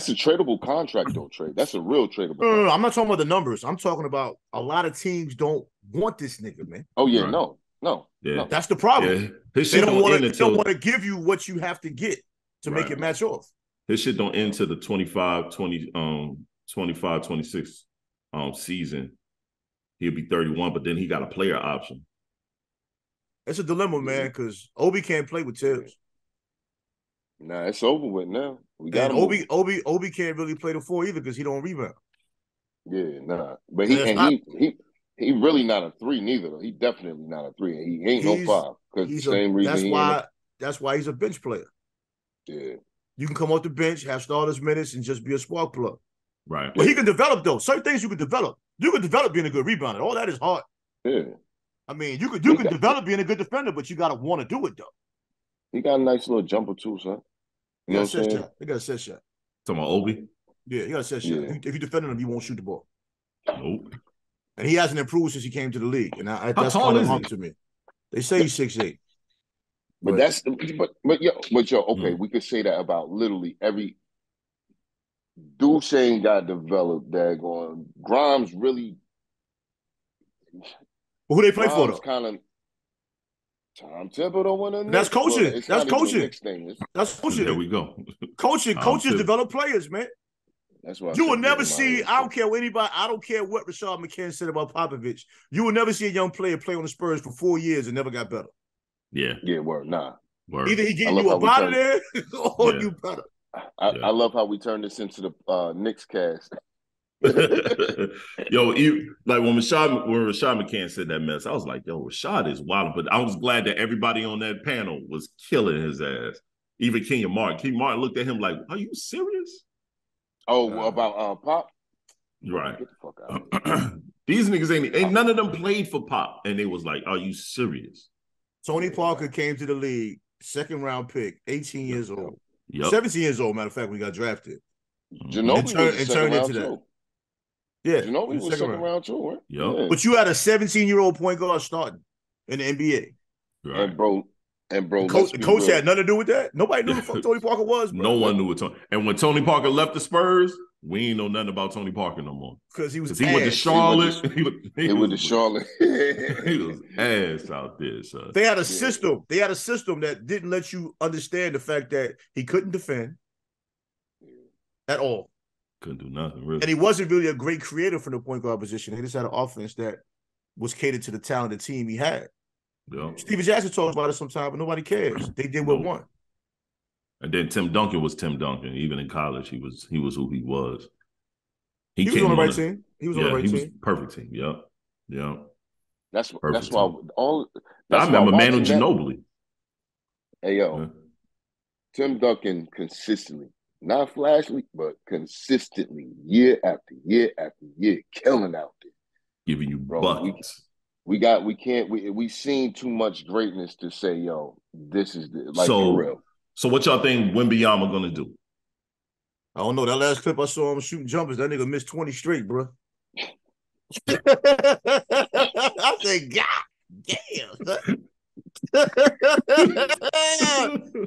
a tradable contract, though, Trey. That's a real tradable contract. No, I'm not talking about the numbers. I'm talking about a lot of teams don't want this nigga, man. Oh, yeah, right. No. That's the problem. Yeah. They don't want to give you what you have to get to make it match off. His shit don't end to the 25-26 season. He'll be 31, but then he got a player option. It's a dilemma, man, because Obi can't play with Tibbs. Nah, it's over with now. We got Obi can't really play the 4 either because he don't rebound. Yeah, nah. But he really not a 3 neither, though. He definitely not a 3. He ain't no 5. Because the same reason that's why he's a bench player. Yeah. You can come off the bench, have starters minutes, and just be a spark plug. Right. But he can develop, though. Certain things you can develop. You can develop being a good rebounder. All that is hard. Yeah. I mean, you can develop being a good defender, but you got to want to do it, though. He got a nice little jumper, too, son. You know what I'm saying? They got a set shot. Talking about Obi? Yeah, you got a set shot. If you're defending him, you won't shoot the ball. Nope. And he hasn't improved since he came to the league. And that's tall kind is of he? to me. They say he's 6'8". But okay, we could say that about literally every Duce ain't got developed daggone. Grimes really. Well, who they play for though? Kind of. Tom Thibodeau won a That's coaching. It's that's not coaching. Even a Knicks thing. That's coaching. There we go. Coaches develop players, man. That's why you will never see. I don't care what anybody. I don't care what Rashad McCann said about Popovich. You will never see a young player play on the Spurs for 4 years and never got better. Yeah. Yeah. Word. Nah. Word. Either he getting you up out of there or you better. I love how we turned this into the Knicks cast. Yo, when Rashad McCann said that mess, I was like, yo, Rashad is wild. But I was glad that everybody on that panel was killing his ass. Even Kenya Martin. Kenya Martin looked at him like, are you serious? Oh, about Pop? Right. Get the fuck out. These niggas ain't none of them played for Pop. And they was like, are you serious? Tony Parker came to the league, second round pick, 18 years old. Yep. 17 years old, matter of fact, when he got drafted. Ginobili was turned into that. Too. Yeah. Ginobili was second round too, right? Yep. Yeah. But you had a 17-year-old point guard starting in the NBA. Right. And bro, coach had nothing to do with that. Nobody knew who the fuck Tony Parker was. Bro. No one knew what Tony. And when Tony Parker left the Spurs, we ain't know nothing about Tony Parker no more. Because he was he went to Charlotte. He went to Charlotte. He was ass out there, son. They had a system. They had a system that didn't let you understand the fact that he couldn't defend at all. Couldn't do nothing, really. And he wasn't really a great creator from the point guard position. He just had an offense that was catered to the talented team he had. Yeah. Steven Jackson talks about it sometime, but nobody cares. They did what won. And then Tim Duncan was Tim Duncan. Even in college, he was who he was. He was on the right team. He was on the right team. Was perfect team. Yep. Yeah. That's why I remember Manu Ginobili. Hey yo, Tim Duncan consistently, not flashily, but consistently, year after year after year, killing out there, giving you buckets. We've seen too much greatness to say, yo, this is for real. So what y'all think Wembanyama gonna do? I don't know. That last clip I saw him shooting jumpers, that nigga missed 20 straight, bro. I said, God damn.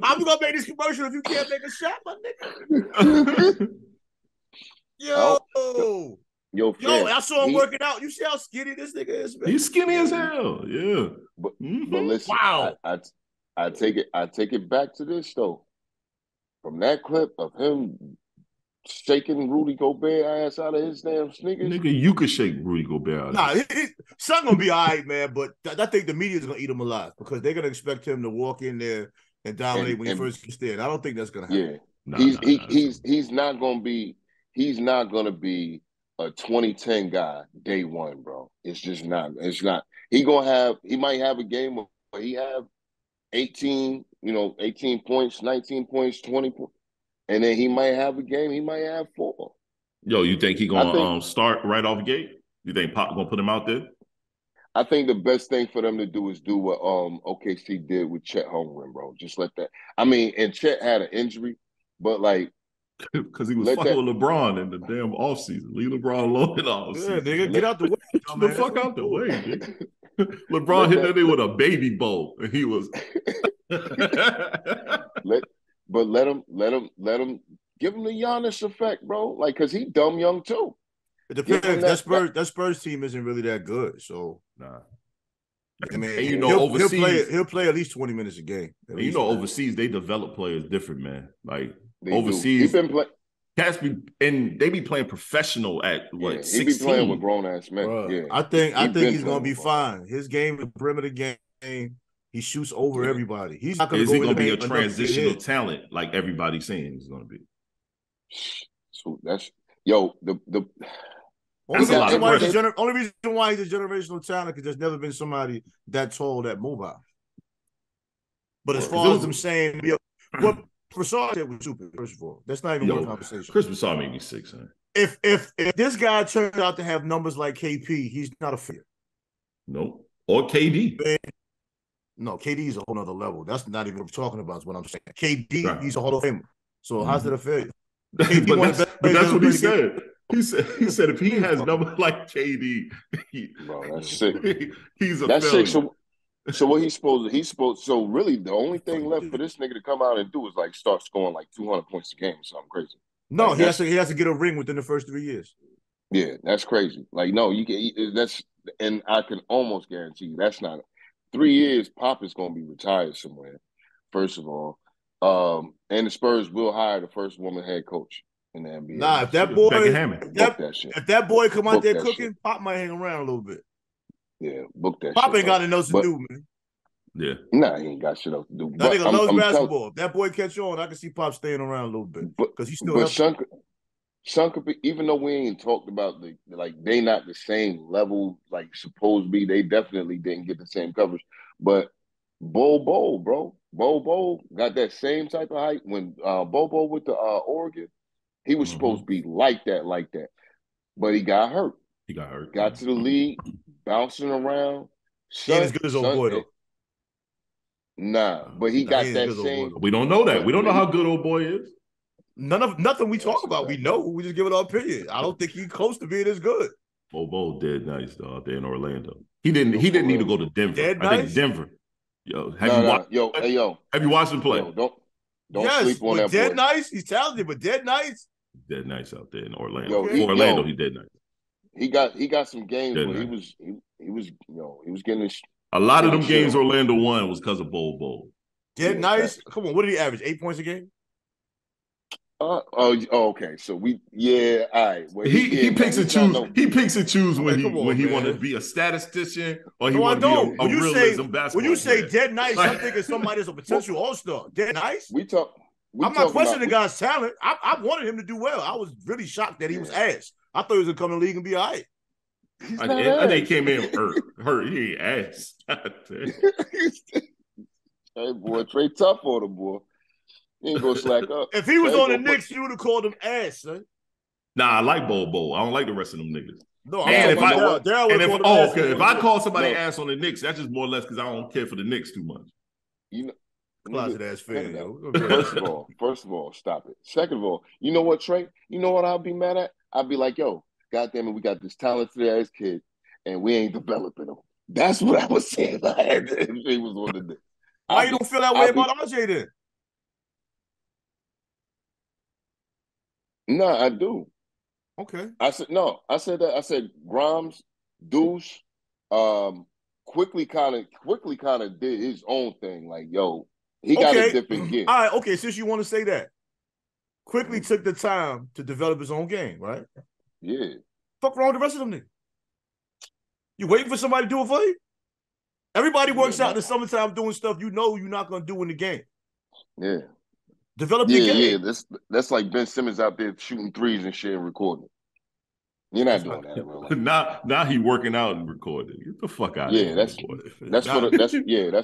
How we gonna make this commercial if you can't make a shot, my nigga? Yo, I saw him working out. You see how skinny this nigga is, man? He's skinny as hell. Yeah. But listen, wow. I take it back to this though. From that clip of him shaking Rudy Gobert ass out of his damn sneakers. Nigga, you could shake Rudy Gobert out. Something gonna be all right, man. But I think the media's gonna eat him alive because they're gonna expect him to walk in there and dominate when he first gets there. And I don't think that's gonna happen. Yeah, he's not gonna be a 2010 guy day one, bro. It's just not. It's not. He might have a game where he have 18 points, 19 points, 20 points. And then he might have a game. He might have 4. Yo, you think he gonna start right off gate? You think Pop gonna put him out there? I think the best thing for them to do is do what OKC did with Chet Holmgren, bro. Just let that. I mean, and Chet had an injury, but like because he was fucking with LeBron in the damn offseason. Leave LeBron alone in the offseason. Yeah, nigga, get out the way. Get the fuck out the way, nigga. LeBron hit that thing with a baby bowl, and he was. Let him give him the Giannis effect, bro. Like, because he dumb young too. It depends. That Spurs team isn't really that good, so nah. I mean, and overseas he'll play at least 20 minutes a game. Overseas they develop players different, man. Like they overseas, they be playing professional at what 16. He be playing with grown ass men. Bruh, yeah, I think he's gonna be fine. His game, the perimeter game. He shoots over everybody. He's not going to go. Is he going to be a transitional talent like everybody's saying he's going to be? So that's only reason why he's a generational talent because there's never been somebody that tall that mobile. But as far as I'm saying, what Prasad said was stupid. First of all, that's not even one conversation. Chris Prasad made me sick, son. If this guy turns out to have numbers like KP, he's not a failure. Nope. Or KD. Man. No, KD is a whole nother level. That's not even what we're talking about. Is what I'm saying. KD, He's a Hall of Famer. So how's that a failure? But that's what he said. He said if he has numbers like KD, bro, that's sick. He's a that's failure. Sick. So what he's supposed. So really, the only thing left for this nigga to come out and do is like start scoring like 200 points a game or something crazy. No, like, he has to get a ring within the first 3 years. Yeah, that's crazy. Like, no, you can. That's, and I can almost guarantee you that's not 3 years. Pop is going to be retired somewhere. First of all, and the Spurs will hire the first woman head coach in the NBA. Nah, if that boy come out there cooking, shit. Pop might hang around a little bit. Yeah, book that. Pop shit, ain't got nothing else to do, man. Yeah, nah, he ain't got shit else to do. That nigga loves basketball. If that boy catch on, I can see Pop staying around a little bit because he's still. But Sean could be, even though we ain't talked about they not the same level like supposed to be. They definitely didn't get the same coverage, but. Bo, bro. Bo got that same type of height. When Bo with the Oregon, he was supposed to be like that. But he got hurt. Got to the league, bouncing around. He ain't as good as old boy, though. Nah, but he got that same. We don't know that. We don't know how good old boy is. Nothing we talk about. We know. We just give it our opinion. I don't think he's close to being as good. Bo dead nice, though, out there in Orlando. He didn't need to go to Denver. I think Denver. Yo, have you watched him play? Don't sleep on that boy. Dead nice. He's talented, but dead nice. Dead nice out there in Orlando. Orlando, he dead nice. He got some games where he was getting a lot of them games Orlando won was because of Bo. Dead nice. Come on, what did he average? 8 points a game? Okay. So all right. Well, he picks and choose. He picks and choose when he want to be a statistician or he want to be a realism basketball. When you say player. Dead nice, I'm thinking somebody that's a potential all-star. Dead nice. I'm not questioning the guy's talent. I wanted him to do well. I was really shocked that he was ass. I thought he was gonna come in the league and be all right. I think he came in hurt. He ain't ass. Hey boy, Trey tough on him, boy. He ain't gonna slack up. If he was on the Knicks, you would have called him ass, son. Nah, I like Bo. I don't like the rest of them niggas. No, if I call somebody ass on the Knicks, that's just more or less because I don't care for the Knicks too much. You know, closet ass fan, yo. First of all, stop it. Second of all, you know what, Trey? You know what I'll be mad at? I'll be like, yo, goddamn it, we got this talented ass kid, and we ain't developing him. That's what I was saying. If he was on the Knicks. Why you don't feel that way about RJ then? No, I do. Okay. I said that. I said Grimes, Deuce, quickly kind of did his own thing. Like, yo, he got a different gear. All right, okay. Since you want to say that, quickly took the time to develop his own game, right? Yeah. Fuck wrong with the rest of them niggas. You waiting for somebody to do it for you? Everybody works out in the summertime doing stuff you know you're not gonna do in the game. Yeah. Develop your game. Yeah, that's like Ben Simmons out there shooting threes and shit and recording. You're not doing that in real life. Now he working out and recording. Get the fuck out of here. That's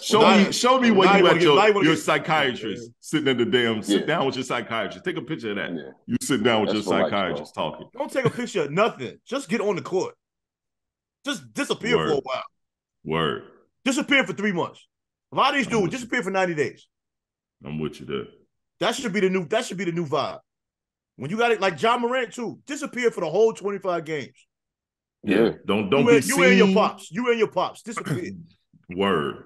show me when you at your psychiatrist sitting at the damn sit down with your psychiatrist. Take a picture of that. Yeah. You sit down with your psychiatrist talking. Don't take a picture of nothing. Just get on the court. Just disappear for a while. Word. Disappear for 3 months. A lot of these dudes disappear for 90 days. I'm with you there. That should be the new vibe. When you got it like John Morant too, disappear for the whole 25 games. Yeah. Don't be seen. You and your pops. Disappear. Word.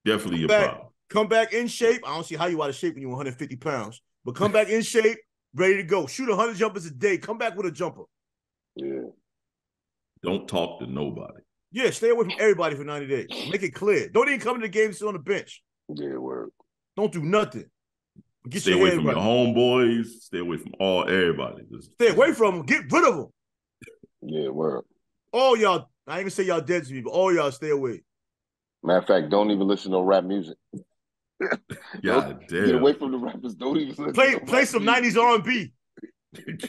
Definitely your pop. Come back in shape. I don't see how you out of shape when you're 150 pounds, but come back in shape, ready to go. Shoot 100 jumpers a day. Come back with a jumper. Yeah. Don't talk to nobody. Yeah, stay away from everybody for 90 days. Make it clear. Don't even come to the game and sit on the bench. Yeah, word. Don't do nothing. Stay away from your homeboys. Stay away from everybody. Stay away from them. Get rid of them. Yeah, word. All y'all, I ain't gonna say y'all dead to me, but all y'all stay away. Matter of fact, don't even listen to rap music. God damn. Get away from the rappers. Don't even listen play some music. 90s R&B.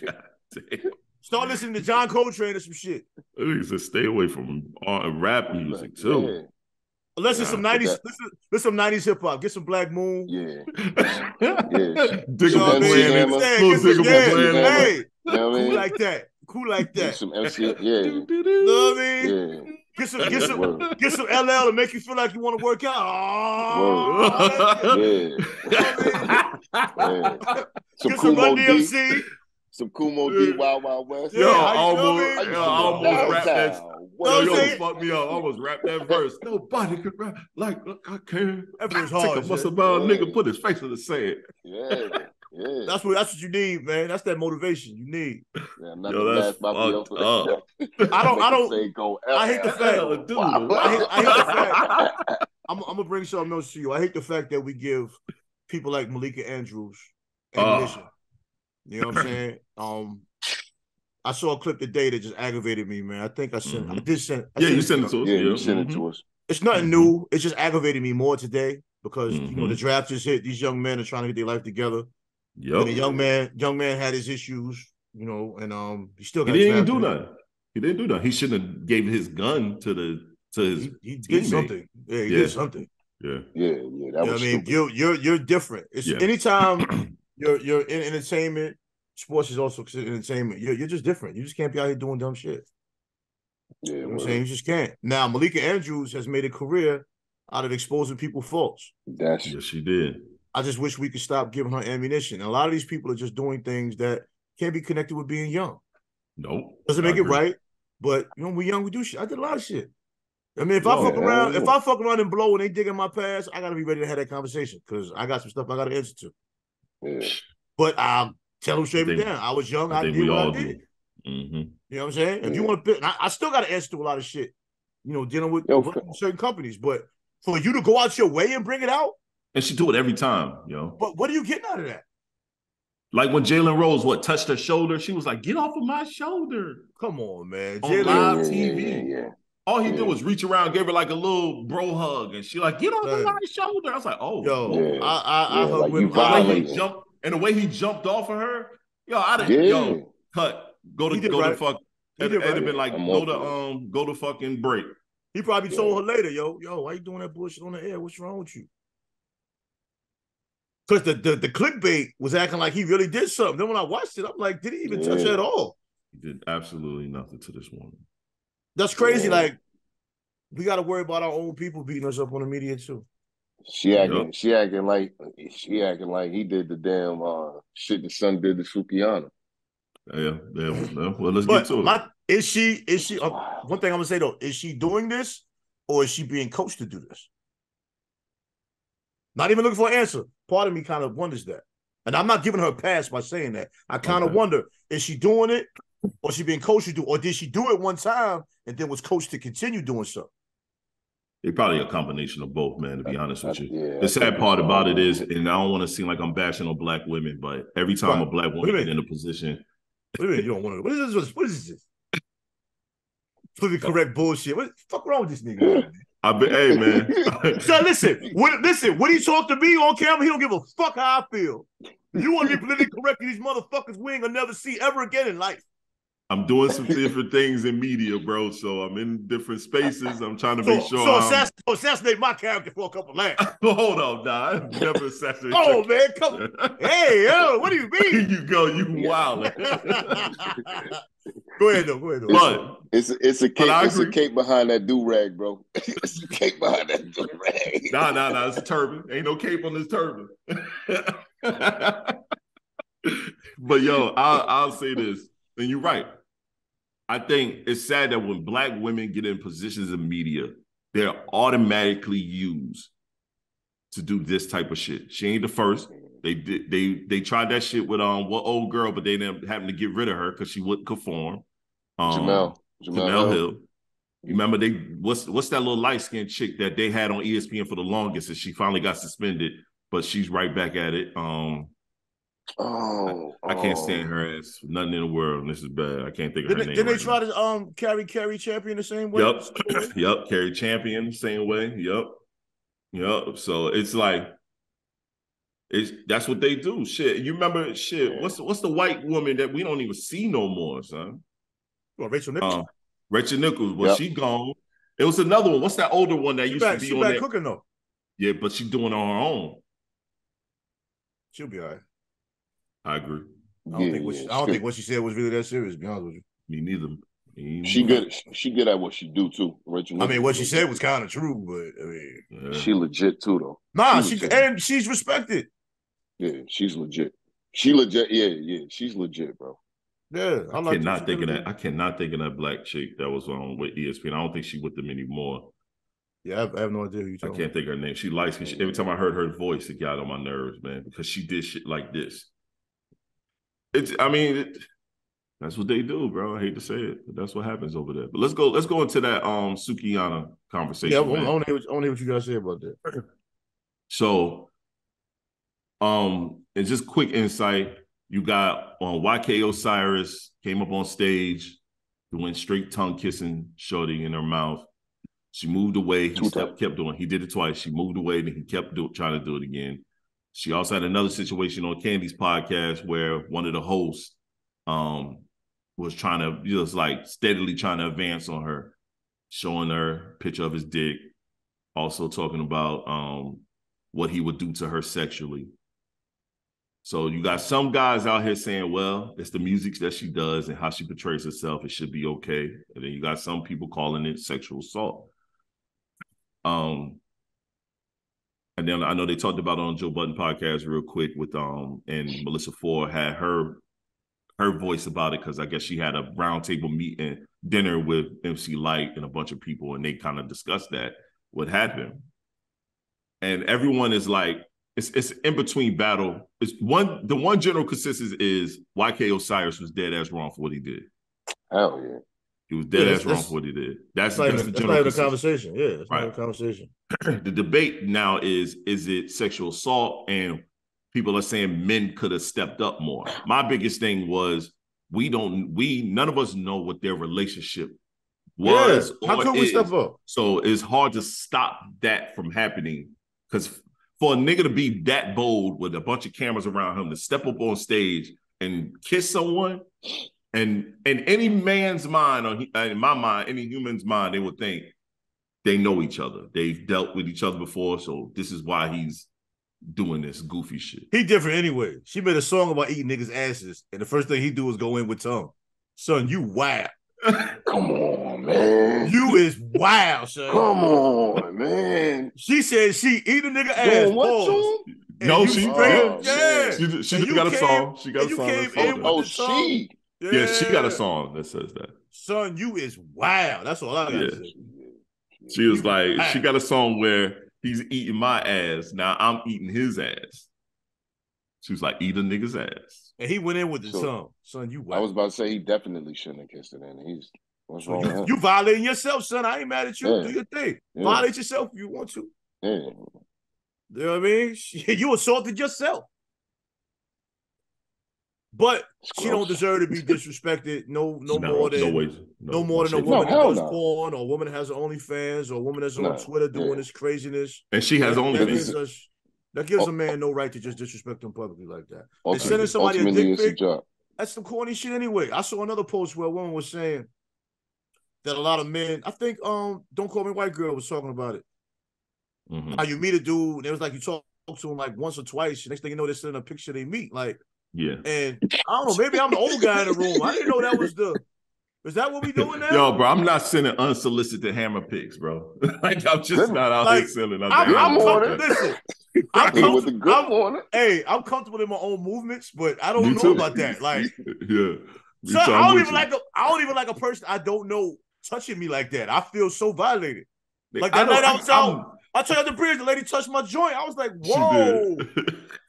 God damn. Start listening to John Coltrane or some shit. Listen, stay away from rap music too. Yeah. Listen some 90s. Listen some 90s hip hop. Get some Black Moon. Yeah. Digable Planet. Hey, cool like that. Cool like that. Get some MC. Yeah. Know what I mean? Yeah. Get some LL to make you feel like you want to work out. Yeah. Yeah. Get some Run DMC. Some Kumo D, Wild Wild West. Yo, Yeah, I almost rapped that. Fuck me up. I almost rapped that verse. Nobody could rap like I can. That verse Take hard. a muscle bound nigga, put his face in the sand. Yeah. That's what you need, man. That's that motivation you need. Yeah, that's fucked up. I hate the fact, dude. I hate the fact. I'm gonna bring something else to you. I hate the fact that we give people like Malika Andrews ammunition. You know what I'm saying? I saw a clip today that just aggravated me, man. I think I sent. I did send. You sent it to us. Yeah, you sent it to us. It's nothing new. It just aggravated me more today because you know the draft just hit. These young men are trying to get their life together. Yep. And the young man had his issues, you know, and he still got. He didn't do nothing. He didn't do nothing. He shouldn't have gave his gun to his. He did something. Yeah, he did something. Yeah. That you know was. I mean, you're different. It's anytime you're in entertainment. Sports is also considered entertainment. You're just different. You just can't be out here doing dumb shit. Yeah, you know what I'm saying? You just can't. Now, Malika Andrews has made a career out of exposing people faults. Yes, she did. I just wish we could stop giving her ammunition. And a lot of these people are just doing things that can't be connected with being young. Nope. Doesn't make it right. But you know, when we're young, we do shit. I did a lot of shit. I mean, if I fuck around and blow and they dig in my past, I gotta be ready to have that conversation because I got some stuff I gotta answer to. Yeah. But I'll tell them straight down. I was young. I did what I did. Mm-hmm. You know what I'm saying? If you want to, I still got to answer to a lot of shit. You know, dealing with certain companies. But for you to go out your way and bring it out, and she do it every time, yo. But what are you getting out of that? Like when Jalen Rose touched her shoulder, she was like, "Get off of my shoulder!" Come on, man. On live TV. Yeah. All he did was reach around, gave her like a little bro hug, and she like, "Get off of my shoulder." I was like, "Oh, yo, I hug with and the way he jumped off of her, yo, I didn't, cut, go to fuck. It'd have been like, go to fucking break. He probably told her later, yo, why you doing that bullshit on the air? What's wrong with you? Because the clickbait was acting like he really did something. Then when I watched it, I'm like, did he even touch her at all? He did absolutely nothing to this woman. That's crazy. Like, we got to worry about our own people beating us up on the media too. She acting like he did the damn shit the son did to Sukihana. Yeah. Well, let's get to it. Is she? One thing I'm gonna say though, is she doing this or is she being coached to do this? Not even looking for an answer. Part of me kind of wonders that, and I'm not giving her a pass by saying that. I kind of wonder: is she doing it, or is she being coached to do, or did she do it one time and then was coached to continue doing so? It's probably a combination of both, man, to be honest with you. Yeah, the sad part about it is, and I don't want to seem like I'm bashing on black women, but every time a black woman gets in a position. What do you mean you don't want to? What is this? Politically correct bullshit. What the fuck wrong with this nigga? Hey, man. So listen, when he talk to me on camera, he don't give a fuck how I feel. You want to be politically correct, these motherfuckers we ain't gonna never see ever again in life. I'm doing some different things in media, bro. So I'm in different spaces. I'm trying to make sure. So assassinate my character for a couple of laughs. Hold on, nah. I've never assassinated. Oh man, come on. Hey, yo, what do you mean? Here you go, you wild. Go ahead though. But it's a cape behind that do-rag, bro. It's a cape behind that do-rag. Nah. It's a turban. Ain't no cape on this turban. But yo, I'll say this. And you're right. I think it's sad that when black women get in positions in media, they're automatically used to do this type of shit. She ain't the first. They tried that shit with what old girl, but they ended up having to get rid of her because she wouldn't conform. Jamel Hill. You remember what's that little light-skinned chick that they had on ESPN for the longest, and she finally got suspended, but she's right back at it. I can't stand her ass. Nothing in the world. This is bad. I can't think of her name. Didn't they try to carry champion the same way? Yep. Carry champion the same way. Yep. So it's like that's what they do. Shit. You remember shit? Yeah. What's the white woman that we don't even see no more, son? Well, Rachel Nichols. Rachel Nichols. Well, she gone. It was another one. What's that older one that used to be on there? Cooking though. Yeah, but she's doing it on her own. She'll be all right. I agree. I don't think what she said was really that serious, to be honest with you. Me neither. She good at what she do too. Rachel I mean, what she said was kind of true, but I mean, she legit too though. Nah, she's respected. Yeah, she's legit. She legit. Yeah, she's legit, bro. Yeah, I cannot think of that. I cannot think of that black chick that was on with ESPN. I don't think she with them anymore. Yeah, I have no idea who you're talking about. I can't think of her name. She likes me. Every time I heard her voice, it got on my nerves, man, because she did shit like this. That's what they do, bro. I hate to say it, but that's what happens over there. But let's go into that Sukihana conversation. Yeah, I want to hear what you guys say about that. So, and just quick insight, you got YK Osiris came up on stage, went straight tongue kissing Shorty in her mouth. She moved away. He kept doing. He did it twice. She moved away, then he kept trying to do it again. She also had another situation on Candy's podcast where one of the hosts was trying to just like steadily trying to advance on her, showing her a picture of his dick, also talking about what he would do to her sexually. So you got some guys out here saying, well, it's the music that she does and how she portrays herself. It should be okay. And then you got some people calling it sexual assault. And then I know they talked about it on Joe Budden podcast real quick with and Melissa Ford had her voice about it because I guess she had a roundtable meeting dinner with MC Lyte and a bunch of people, and they kind of discussed what happened. And everyone is like, it's in between battle. The one general consensus is YK Osiris was dead ass wrong for what he did. Hell yeah. He was dead ass wrong for what he did. That's the general conversation. Yeah, it's not a conversation. The debate now is it sexual assault? And people are saying men could have stepped up more. My biggest thing was none of us know what their relationship was. Yeah. How could we step up? So it's hard to stop that from happening because for a nigga to be that bold with a bunch of cameras around him to step up on stage and kiss someone. And in any man's mind, or in my mind, any human's mind, they would think they know each other. They've dealt with each other before, so this is why he's doing this goofy shit. He different anyway. She made a song about eating niggas' asses, and the first thing he do is go in with tongue. Son, you wild. Come on, man. You is wild, son. Come on, man. She said she eat a nigga ass. No, she got a song. She got a song. Yeah, she got a song that says that. Son, you is wild. That's all I gotta say. She was like, she got a song where he's eating my ass. Now I'm eating his ass. She was like, eat a nigga's ass. And he went in with the song. Son, you wild. I was about to say he definitely shouldn't have kissed it in. What's wrong with him? You violating yourself, son. I ain't mad at you. Yeah. Do your thing. Yeah. Violate yourself if you want to. Yeah. You know what I mean? You assaulted yourself. But she don't deserve to be disrespected no more than a woman that does porn or a woman that has OnlyFans or a woman that's on Twitter doing this craziness. And she has OnlyFans. That gives a man no right to just disrespect him publicly like that. And sending somebody a dick pic, that's some corny shit anyway. I saw another post where a woman was saying that a lot of men, I think Don't Call Me White Girl was talking about it. How you meet a dude, and it was like you talk to him like once or twice, next thing you know, they're sending a picture they meet. Like, yeah. And I don't know, maybe I'm the old guy in the room. I didn't know that was is that what we doing now? Yo, bro, I'm not sending unsolicited hammer pics, bro. Like, I'm just not out here sending. I'm on it. Listen, I'm comfortable in my own movements, but I don't know about that. Like, yeah. So I don't even like a person I don't know touching me like that. I feel so violated. Like that night I was out. I tried the bridge, the lady touched my joint. I was like, whoa.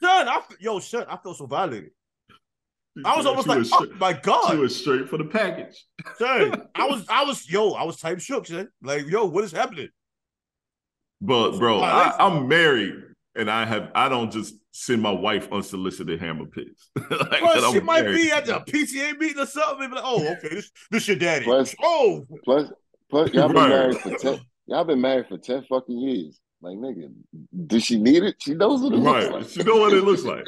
Son, I felt so violated. I was almost like, oh my God. She was straight for the package. Son, I was type shook, son. Like, what is happening? But bro, I'm married and I don't just send my wife unsolicited hammer pics. Like, well, she might be at the PTA meeting or something. Maybe like, oh, okay, this your daddy. Plus y'all been married for 10 fucking years. Like, nigga, does she need it? She knows what it looks like. She knows what it looks like.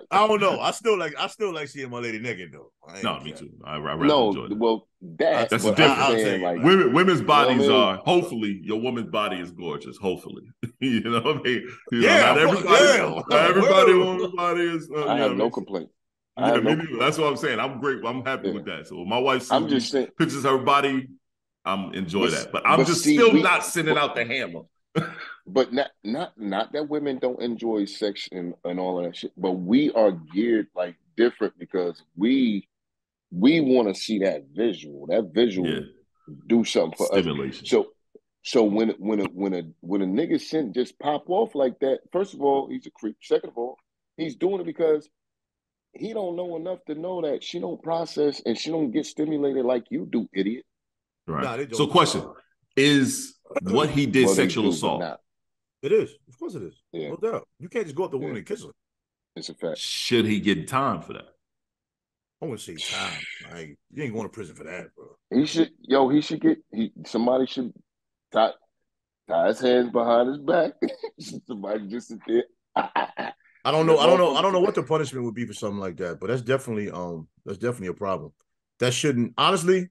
I don't know. I still like seeing my lady naked though. No, me too. I rather enjoy that. Well, that's the difference. Like, women's bodies are. Hopefully, your woman's body is gorgeous. Hopefully, you know what I mean. Not everybody woman's body is. I have no complaint. That's what I'm saying. I'm great. I'm happy with that. So my wife sees pictures of her body. I'm enjoy that, but I'm still not sending out the hammer. but not that women don't enjoy sex and all of that shit, but we are geared like different because we want to see that visual do something for Stimulation. us. So when a nigga shouldn't just pop off like that, first of all, he's a creep. Second of all, he's doing it because he don't know enough to know that she don't process and she don't get stimulated like you do, idiot. Right. So question, is what he did sexual assault? It is. Of course it is. Yeah. No doubt. You can't just go up to a woman and kiss her. It's a fact. Should he get time for that? I wouldn't say time. Like, you ain't going to prison for that, bro. Somebody should tie his hands behind his back. Somebody just sit there. I don't know what the punishment would be for something like that, but that's definitely a problem. That shouldn't, honestly,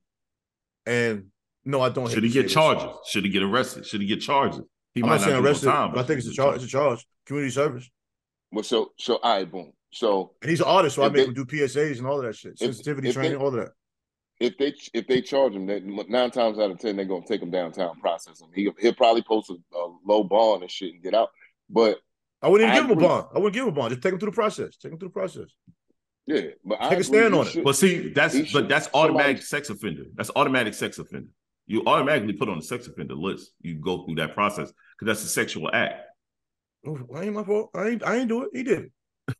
and no, I don't. Should he get charges? Should he get arrested? Should he get charges? He I'm might not saying arrested, time, but I think it's a charge. It's a charge. Community service. Well, so all right, boom. So and he's an artist, so I make him do PSAs and all of that shit, sensitivity training, all of that. If they charge him, 9 times out of 10 they're gonna take him downtown, process him. He'll probably post a low bond and shit and get out. But I wouldn't even give him a bond. I wouldn't give him a bond. Just take him through the process. Yeah, but take a stand on it. But see, that's automatic sex offender. That's automatic sex offender. You automatically put on the sex offender list. You go through that process because that's a sexual act. Why ain't my fault? I ain't do it. He did it.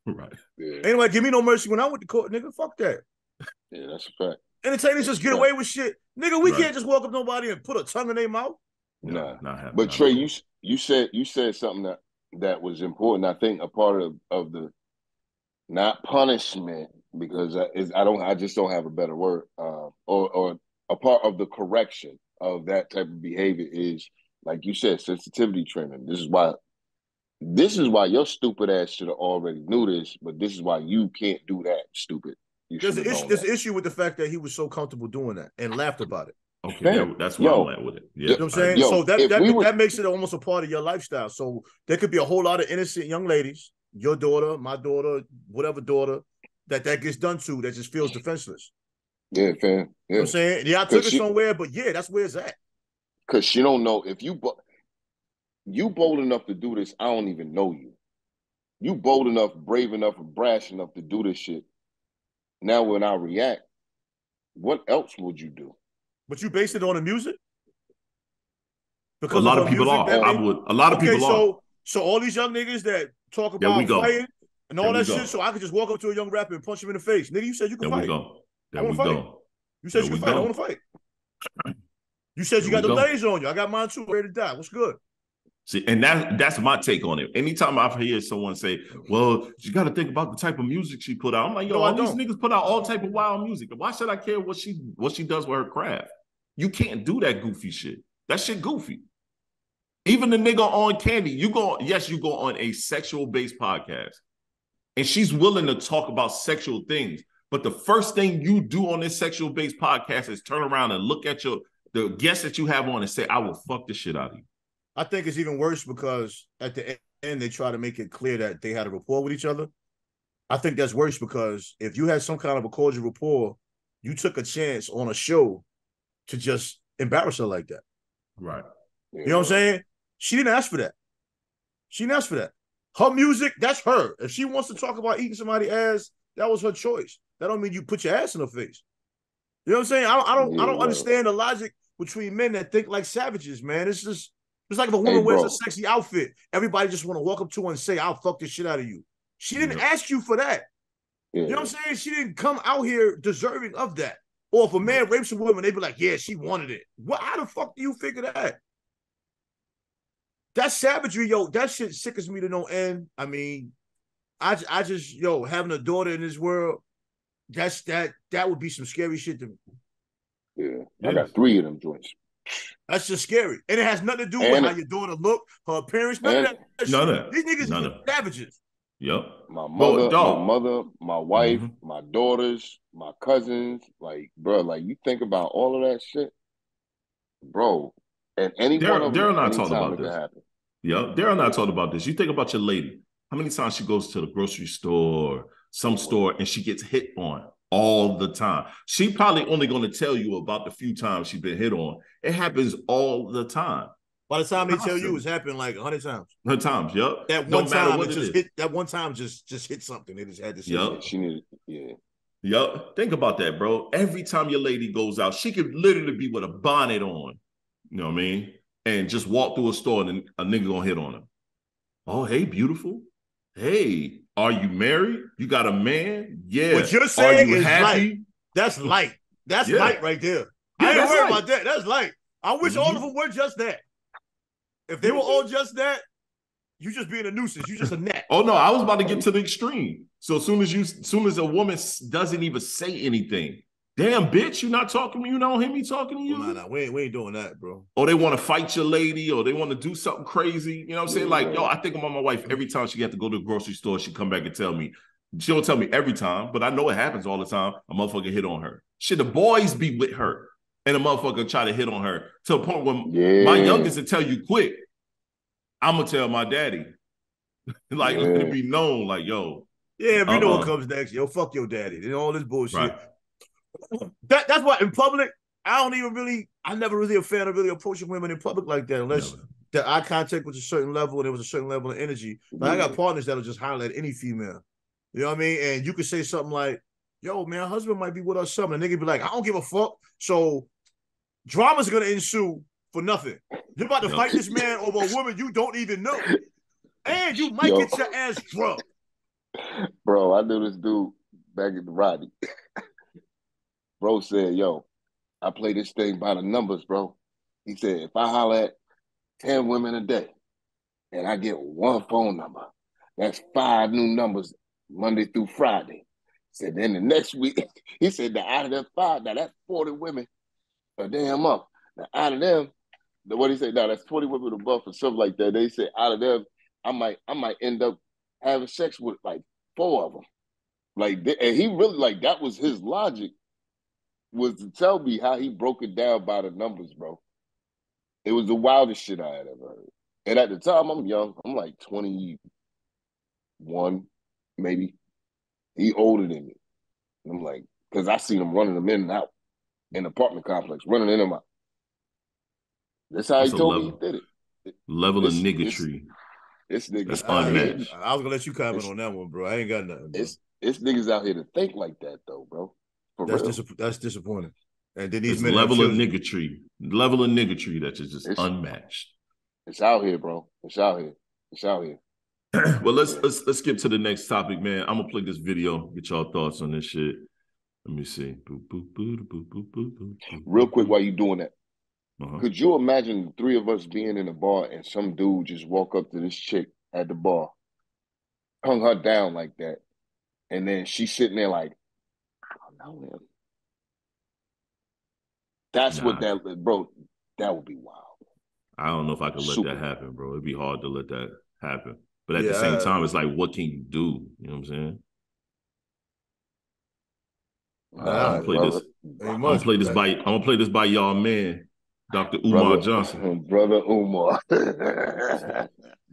Right. Yeah. Anyway, give me no mercy when I went to court, nigga. Fuck that. Yeah, that's a fact. Entertainers just get away with shit, nigga. We can't just walk up to nobody and put a tongue in their mouth. Nah. But Trey, you said something that was important. I think a part of the not punishment, because I just don't have a better word, or a part of the correction of that type of behavior is, like you said, sensitivity training. This is why your stupid ass should have already knew this, but this is why you can't do that, stupid. There's an issue with the fact that he was so comfortable doing that and laughed about it. Okay, that's why I'm at with it. Yeah. You know what I'm saying? So that makes it almost a part of your lifestyle. So there could be a whole lot of innocent young ladies, your daughter, my daughter, whatever daughter, that gets done to, that just feels defenseless. Yeah, fam. Yeah. You know what I'm saying? Yeah, I took it somewhere, but yeah, that's where it's at. Because she don't know if you bold enough to do this, I don't even know you. You bold enough, brave enough, and brash enough to do this shit. Now, when I react, what else would you do? But you base it on the music? Because a lot of people are. A lot of people are. So all these young niggas that talk about fighting and all that shit, so I could just walk up to a young rapper and punch him in the face. Nigga, you said you can fight. There we go. You said you can fight. I want to fight. You said you got the laser on you. I got mine too. Ready to die. What's good? See, and that's my take on it. Anytime I hear someone say, well, you got to think about the type of music she put out. I'm like, all these niggas put out all type of wild music. Why should I care what she does with her craft? You can't do that goofy shit. That shit goofy. Even the nigga on Candy, you go on a sexual-based podcast, and she's willing to talk about sexual things. But the first thing you do on this sexual-based podcast is turn around and look at the guests that you have on and say, I will fuck the shit out of you. I think it's even worse because at the end, they try to make it clear that they had a rapport with each other. I think that's worse because if you had some kind of a cordial rapport, you took a chance on a show to just embarrass her like that. Right. You know what I'm saying? She didn't ask for that. She didn't ask for that. Her music, that's her. If she wants to talk about eating somebody's ass, that was her choice. That don't mean you put your ass in her face. You know what I'm saying? I don't understand the logic between men that think like savages, man. It's like if a woman wears a sexy outfit, everybody just want to walk up to her and say, I'll fuck the shit out of you. She didn't ask you for that. Yeah. You know what I'm saying? She didn't come out here deserving of that. Or if a man rapes a woman, they'd be like, yeah, she wanted it. How the fuck do you figure that? That's savagery, yo. That shit sickens me to no end. I mean, I just, having a daughter in this world, that would be some scary shit to me. Yeah. I got 3 of them joints. That's just scary. And it has nothing to do with how your daughter look, her appearance, none of that. These niggas are savages. Yep. My mother, my wife, my daughters, my cousins, like, bro, like you think about all of that shit, bro. And any one of them, they're not talking about this. Yeah, they're not talking about this. You think about your lady. How many times she goes to the grocery store, some store, and she gets hit on all the time? She probably only going to tell you about the few times she's been hit on. It happens all the time. By the time they tell you, it's happened like 100 times. 100 times, yep. That one time it just hit. That one time just hit something. They just had to say. Yep. She needed, yeah. Yep. Think about that, bro. Every time your lady goes out, she could literally be with a bonnet on. You know what I mean? And just walk through a store and a nigga gonna hit on her. Oh, hey, beautiful. Hey, are you married? You got a man? Yeah. What you're saying is happy? Light. That's light. That's light right there. I ain't worried about that. That's light. I wish all of them were just that. If they were all just that, you just being a nuisance. You just a net. Oh no, I was about to get to the extreme. So as soon as a woman doesn't even say anything, damn bitch, you not talking to me? You don't hear me talking to you? Nah, we ain't doing that, bro. Or they want to fight your lady, or they want to do something crazy. You know what I'm saying? Like, yo, I think about my wife every time she have to go to the grocery store. She come back and tell me. She don't tell me every time, but I know it happens all the time. A motherfucker hit on her. Shit, the boys be with her, and a motherfucker try to hit on her to a point where my youngest will tell you quick. I'm gonna tell my daddy. Like, let it be known, like, yo. Yeah, if you know what comes next, yo, fuck your daddy. And all this bullshit. Right. That's why in public, I never really a fan of really approaching women in public like that, unless the eye contact was a certain level and there was a certain level of energy. But I got partners that'll just holler at any female. You know what I mean? And you could say something like, yo, man, husband might be with us something. And nigga be like, I don't give a fuck. So drama's gonna ensue for nothing. You're about to fight this man over a woman you don't even know. And you might get your ass drunk. Bro, I knew this dude back in the Rodney. Bro said, yo, I play this thing by the numbers, bro. He said, if I holler at 10 women a day and I get one phone number, that's 5 new numbers Monday through Friday. He said, then the next week, he said, that out of them 5, now that's 40 women a damn month. Now out of them, what he said, now that's 20 women a month or something like that. They said, out of them, I might end up having sex with like 4 of them. Like, and he really, like, that was his logic, was to tell me how he broke it down by the numbers, bro. It was the wildest shit I had ever heard. And at the time, I'm young. I'm like 21, maybe. He older than me. And I'm like, because I seen him running them in and out in the apartment complex, running in and out. That's how he told me he did it. Level of niggatry. This nigga. That's unmatched. I was gonna let you comment on that one, bro. I ain't got nothing. Bro. It's niggas out here to think like that, though, bro. That's disappointing. And then these men level of niggatry that is just unmatched. It's out here, bro. It's out here. Well, let's skip to the next topic, man. I'm gonna play this video. Get y'all thoughts on this shit. Let me see. Real quick, while you doing that, could you imagine the 3 of us being in a bar and some dude just walk up to this chick at the bar, hung her down like that, and then she's sitting there like, I don't know him. That's what that, bro, that would be wild. I don't know if I could let that happen, bro. It'd be hard to let that happen. But at the same time, it's like, what can you do? You know what I'm saying? I'm gonna play this by y'all man, Dr. Umar Johnson. Brother Umar.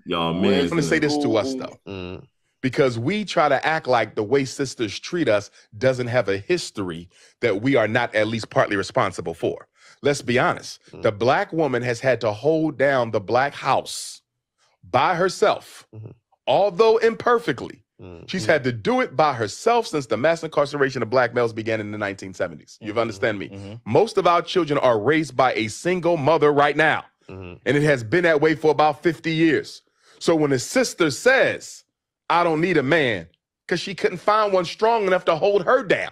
Y'all man. I'm gonna say this to us though. Because we try to act like the way sisters treat us doesn't have a history that we are not at least partly responsible for. Let's be honest. The black woman has had to hold down the black house by herself, although imperfectly. She's had to do it by herself since the mass incarceration of black males began in the 1970s. You understand me? Most of our children are raised by a single mother right now. And it has been that way for about 50 years. So when a sister says, I don't need a man, because she couldn't find one strong enough to hold her down.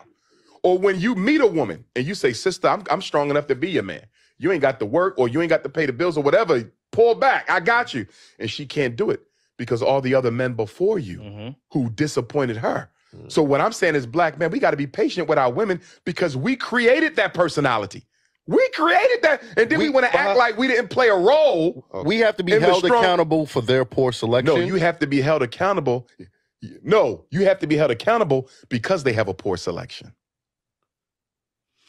Or when you meet a woman and you say, sister, I'm strong enough to be your man. You ain't got to work or you ain't got to pay the bills or whatever. Pull back. I got you. And she can't do it because all the other men before you who disappointed her. So what I'm saying is, black men, we got to be patient with our women because we created that personality. We created that, and then we want to act like we didn't play a role. We have to be held accountable for their poor selection. No, you have to be held accountable. No, you have to be held accountable because they have a poor selection.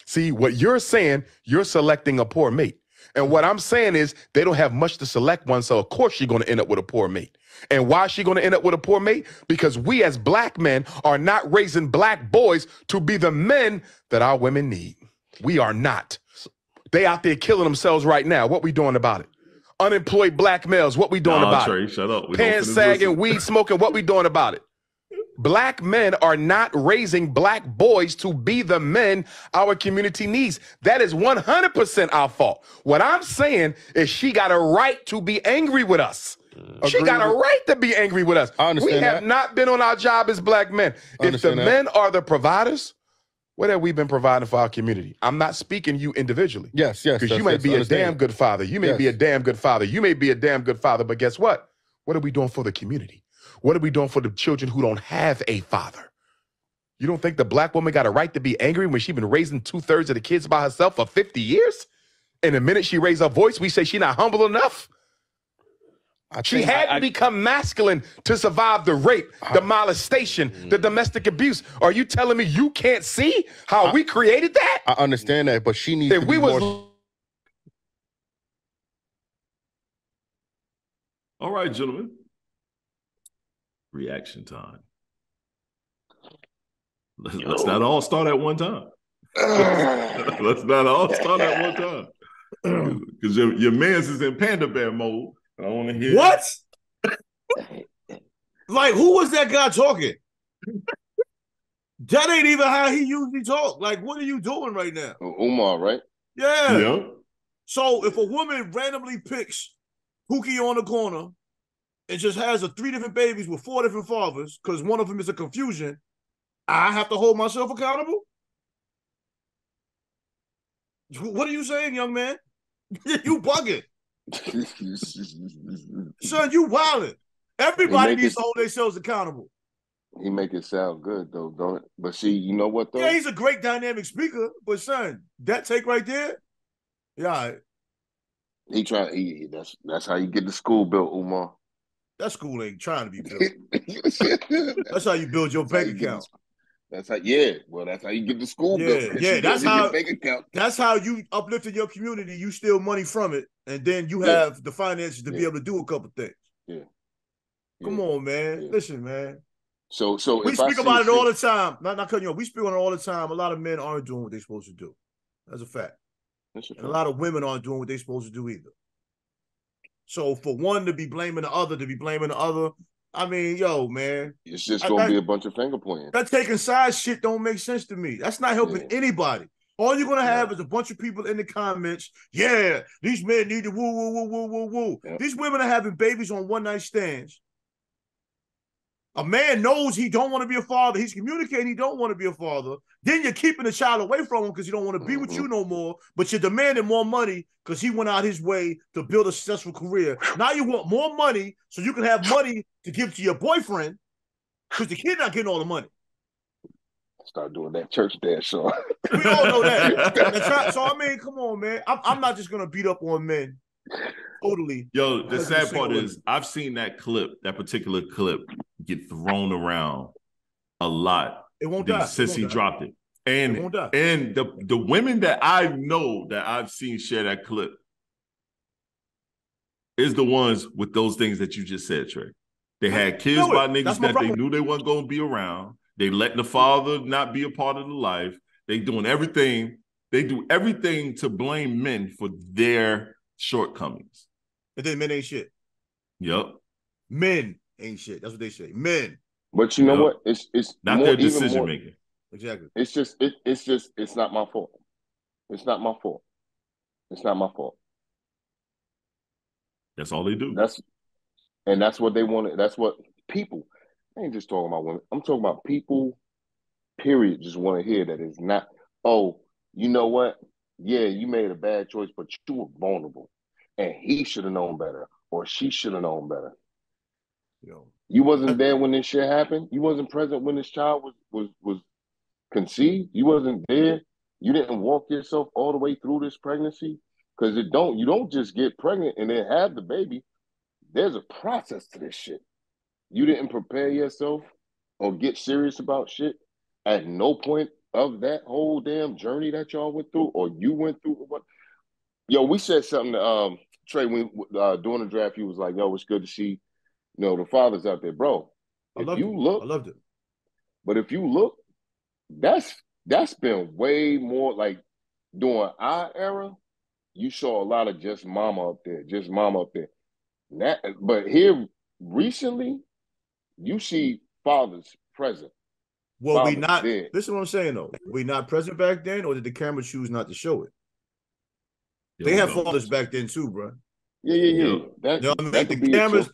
See, what you're saying, you're selecting a poor mate. And what I'm saying is they don't have much to select one, so of course you're going to end up with a poor mate. And why is she going to end up with a poor mate? Because we as black men are not raising black boys to be the men that our women need. We are not. They out there killing themselves right now. What we doing about it? Unemployed black males, what we doing about Trey, it? Shut up. Pants sagging, weed smoking, what we doing about it? Black men are not raising black boys to be the men our community needs. That is 100% our fault. What I'm saying is she got a right to be angry with us. She got a right to be angry with us. We have not been on our job as black men. If the men are the providers, what have we been providing for our community? I'm not speaking you individually. Yes. Because you may be a damn good father. You may be a damn good father. You may be a damn good father. But guess what? What are we doing for the community? What are we doing for the children who don't have a father? You don't think the black woman got a right to be angry when she's been raising 2/3 of the kids by herself for 50 years? And the minute she raised her voice, we say she's not humble enough? She had to become masculine to survive the rape, the molestation, the domestic abuse. Are you telling me you can't see how we created that? I understand that, but she needs to be more... All right, gentlemen. Reaction time. Let's not all start at one time. Let's not all start at one time. Because your man's is in panda bear mode. I want to hear what? Like, who was that guy talking? That ain't even how he usually talk. Like, what are you doing right now? Umar, right? Yeah. So if a woman randomly picks Pookie on the corner and just has 3 different babies with 4 different fathers because one of them is a confusion, I have to hold myself accountable? What are you saying, young man? You bugging. Son, you wildin'. Everybody needs to hold themselves accountable. He make it sound good, though, don't it? But see, you know what, though? Yeah, he's a great dynamic speaker, but son, that take right there, yeah. That's how you get the school built, Umar. That school ain't trying to be built. That's how you build your bank account. That's how you get the school built. Yeah, that's how you uplifted your community. You steal money from it, and then you have the finances to be able to do a couple things. Come on, man. Yeah. Listen, man. So we speak about it all the time. Not cutting you off. We speak on it all the time. A lot of men aren't doing what they're supposed to do. That's a fact. And a lot of women aren't doing what they're supposed to do either. So for one to be blaming the other, I mean, yo, man. It's just going to be a bunch of finger pointing. That taking side shit don't make sense to me. That's not helping anybody. All you're going to have is a bunch of people in the comments. Yeah, these men need to woo. Yep. These women are having babies on one-night stands. A man knows he don't want to be a father. He's communicating he don't want to be a father. Then you're keeping the child away from him because he don't want to be with you no more, but you're demanding more money because he went out his way to build a successful career. Now you want more money so you can have money to give to your boyfriend because the kid not getting all the money. Start doing that church dance, Sean. We all know that. So, I mean, come on, man. I'm not just going to beat up on men. Totally. Yo, the sad part is I've seen that particular clip get thrown around a lot. It won't die. Since he dropped it. And the women that I know that I've seen share that clip is the ones with those things that you just said, Trey. They had kids by niggas that they knew they weren't going to be around. They let the father not be a part of the life. They doing everything. They do everything to blame men for their shortcomings. And then men ain't shit. Yep. Men ain't shit. That's what they say. Men. But you know what? It's not their decision making. Exactly. It's not my fault. It's not my fault. It's not my fault. That's all they do. That's what they wanted. That's what people. I ain't just talking about women. I'm talking about people. Period. Just want to hear that it's not. Oh, you know what? Yeah, you made a bad choice, but you were vulnerable, and he should have known better, or she should have known better. You wasn't there when this shit happened. You wasn't present when this child was conceived. You wasn't there. You didn't walk yourself all the way through this pregnancy, because you don't just get pregnant and then have the baby. There's a process to this shit. You didn't prepare yourself or get serious about shit at no point of that whole damn journey that y'all went through, or you went through. What? Yo, we said something to Trey when during the draft. He was like, "Yo, it's good to see, the fathers out there, bro." I loved it. But if you look, that's been way more like during our era. you saw a lot of just mama up there, just mama up there. But here recently, you see fathers present. Well, we not. Dead. Listen to what I'm saying though. We not present back then, or did the camera choose not to show it? They have fathers back then too, bro. Yeah. You know what I mean?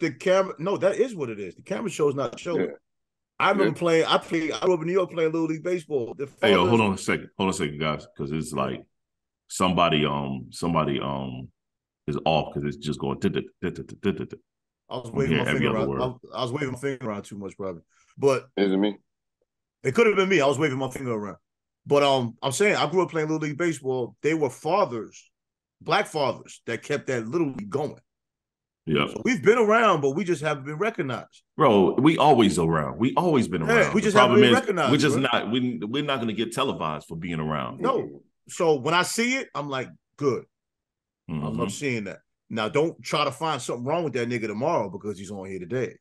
The camera. No, that is what it is. The camera chose not to show it. I remember playing. I grew up in New York playing Little League baseball. Hey, yo, hold on a second, guys, because it's like somebody is off because it's just going. I was waving my finger around. I was waving my finger around too much, probably. But is it me? It could have been me. I was waving my finger around. But I'm saying I grew up playing Little League baseball. They were fathers, black fathers, that kept that Little League going. Yeah. So we've been around, but we just haven't been recognized. Bro, we always around. We always been around. Yeah, we just haven't been recognized. We're just not. We're not going to get televised for being around. No. So when I see it, I'm like, good. I love seeing that. Now, don't try to find something wrong with that nigga tomorrow because he's on here today.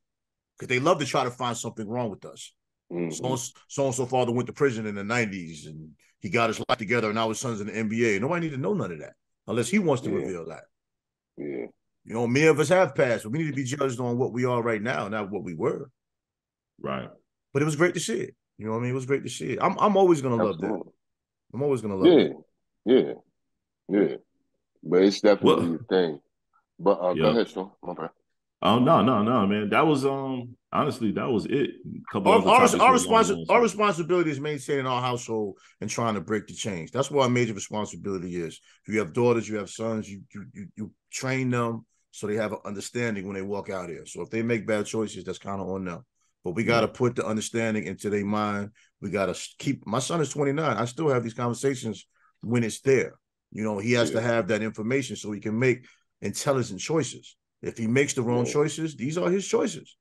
Because they love to try to find something wrong with us. So-and-so father went to prison in the 90s and he got his life together and now his son's in the NBA. Nobody need to know none of that unless he wants to reveal that. Yeah. You know, many of us have passed, but we need to be judged on what we are right now, not what we were. Right. But it was great to see it. You know what I mean? It was great to see it. I'm always going to love that. I'm always going to love it. Yeah. But it's definitely a thing. But go ahead, Sean. My bad. Oh no, man. That was honestly, that was it. Our responsibility is maintaining our household and trying to break the change. That's what our major responsibility is. If you have daughters, you have sons, you train them so they have an understanding when they walk out here. So if they make bad choices, that's kind of on them. But we got to put the understanding into their mind. We got to keep. My son is 29. I still have these conversations when it's there. You know, he has to have that information so he can make intelligent choices. If he makes the wrong choices, these are his choices.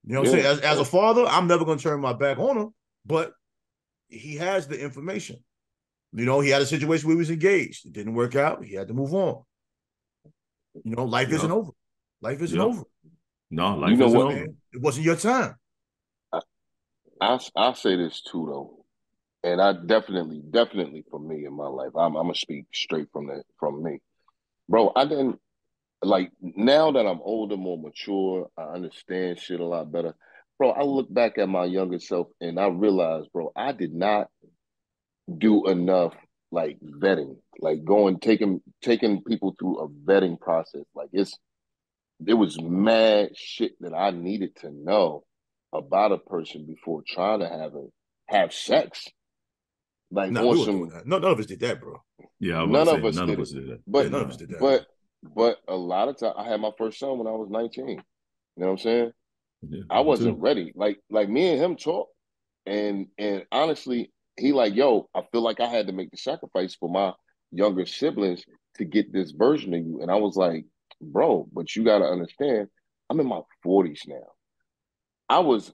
You know what I'm saying? As a father, I'm never going to turn my back on him, but he has the information. You know, he had a situation where he was engaged. It didn't work out. He had to move on. You know, life isn't over. Life isn't over. No, life isn't over. Man, it wasn't your time. I'll say this too, though. And I definitely for me in my life, I'm going to speak straight from me. Bro, I didn't, like, now that I'm older, more mature, I understand shit a lot better. Bro, I look back at my younger self and I realize, bro, I did not do enough, like, vetting, like taking people through a vetting process. Like, there was mad shit that I needed to know about a person before trying to have sex. Like, none of us did that, bro. Yeah, none of us did that. But none of us did that. But a lot of times, I had my first son when I was 19. You know what I'm saying? Yeah, I wasn't ready. Like me and him talked, and honestly, he like, yo, I feel like I had to make the sacrifice for my younger siblings to get this version of you. And I was like, bro, but you got to understand, I'm in my 40s now. I was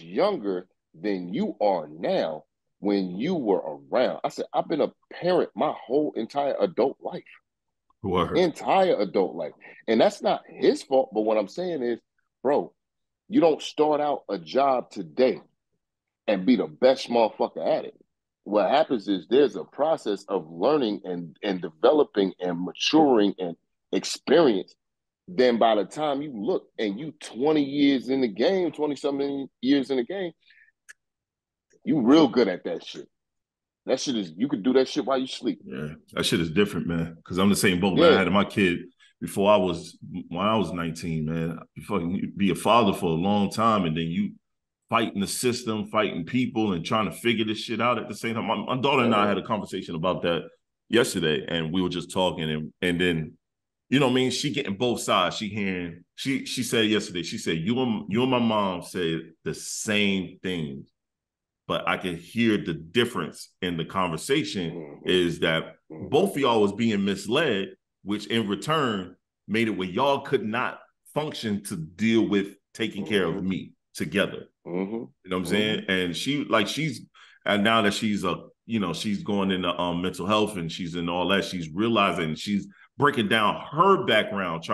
younger than you are now when you were around. I said, I've been a parent my whole entire adult life. Entire adult life. And that's not his fault. But what I'm saying is, bro, you don't start out a job today and be the best motherfucker at it. What happens is there's a process of learning and developing and maturing and experience. Then by the time you look and you 20 years in the game, 20-something years in the game, you real good at that shit. That shit is, you could do that shit while you sleep. Yeah, that shit is different, man. Because I'm the same boat, man. I had my kid when I was 19, man. You fucking be a father for a long time, and then you fighting the system, fighting people, and trying to figure this shit out at the same time. My daughter and I had a conversation about that yesterday, and we were just talking, and then, you know what I mean? She getting both sides. She said yesterday, she said, you and my mom said the same things. But I can hear the difference in the conversation is that both of y'all was being misled, which in return made it where y'all could not function to deal with taking care of me together. You know what I'm saying? And now that she's she's going into mental health and she's in all that, she's realizing, she's breaking down her background,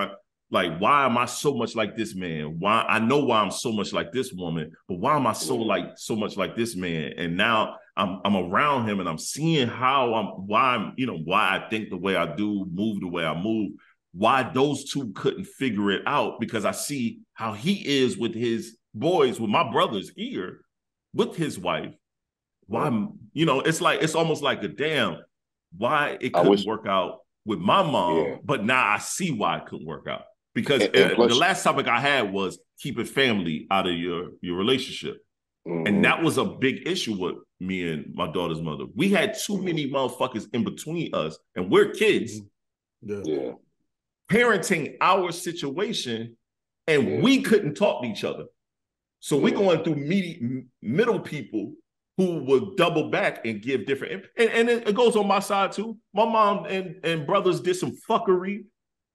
like, why am I so much like this man? Why I know why I'm so much like this woman, but why am I so much like this man? And now I'm around him and I'm seeing why I think the way I do, move the way I move, why those two couldn't figure it out, because I see how he is with his boys, with my brothers here, with his wife. Why, it's almost like a damn, why it couldn't work out with my mom, but now I see why it couldn't work out. Because the last topic I had was keeping family out of your relationship. Mm-hmm. And that was a big issue with me and my daughter's mother. We had too many motherfuckers in between us, and we're kids. Yeah. Parenting our situation, and we couldn't talk to each other. So we're going through middle people who would double back and give different, and it goes on my side too. My mom and brothers did some fuckery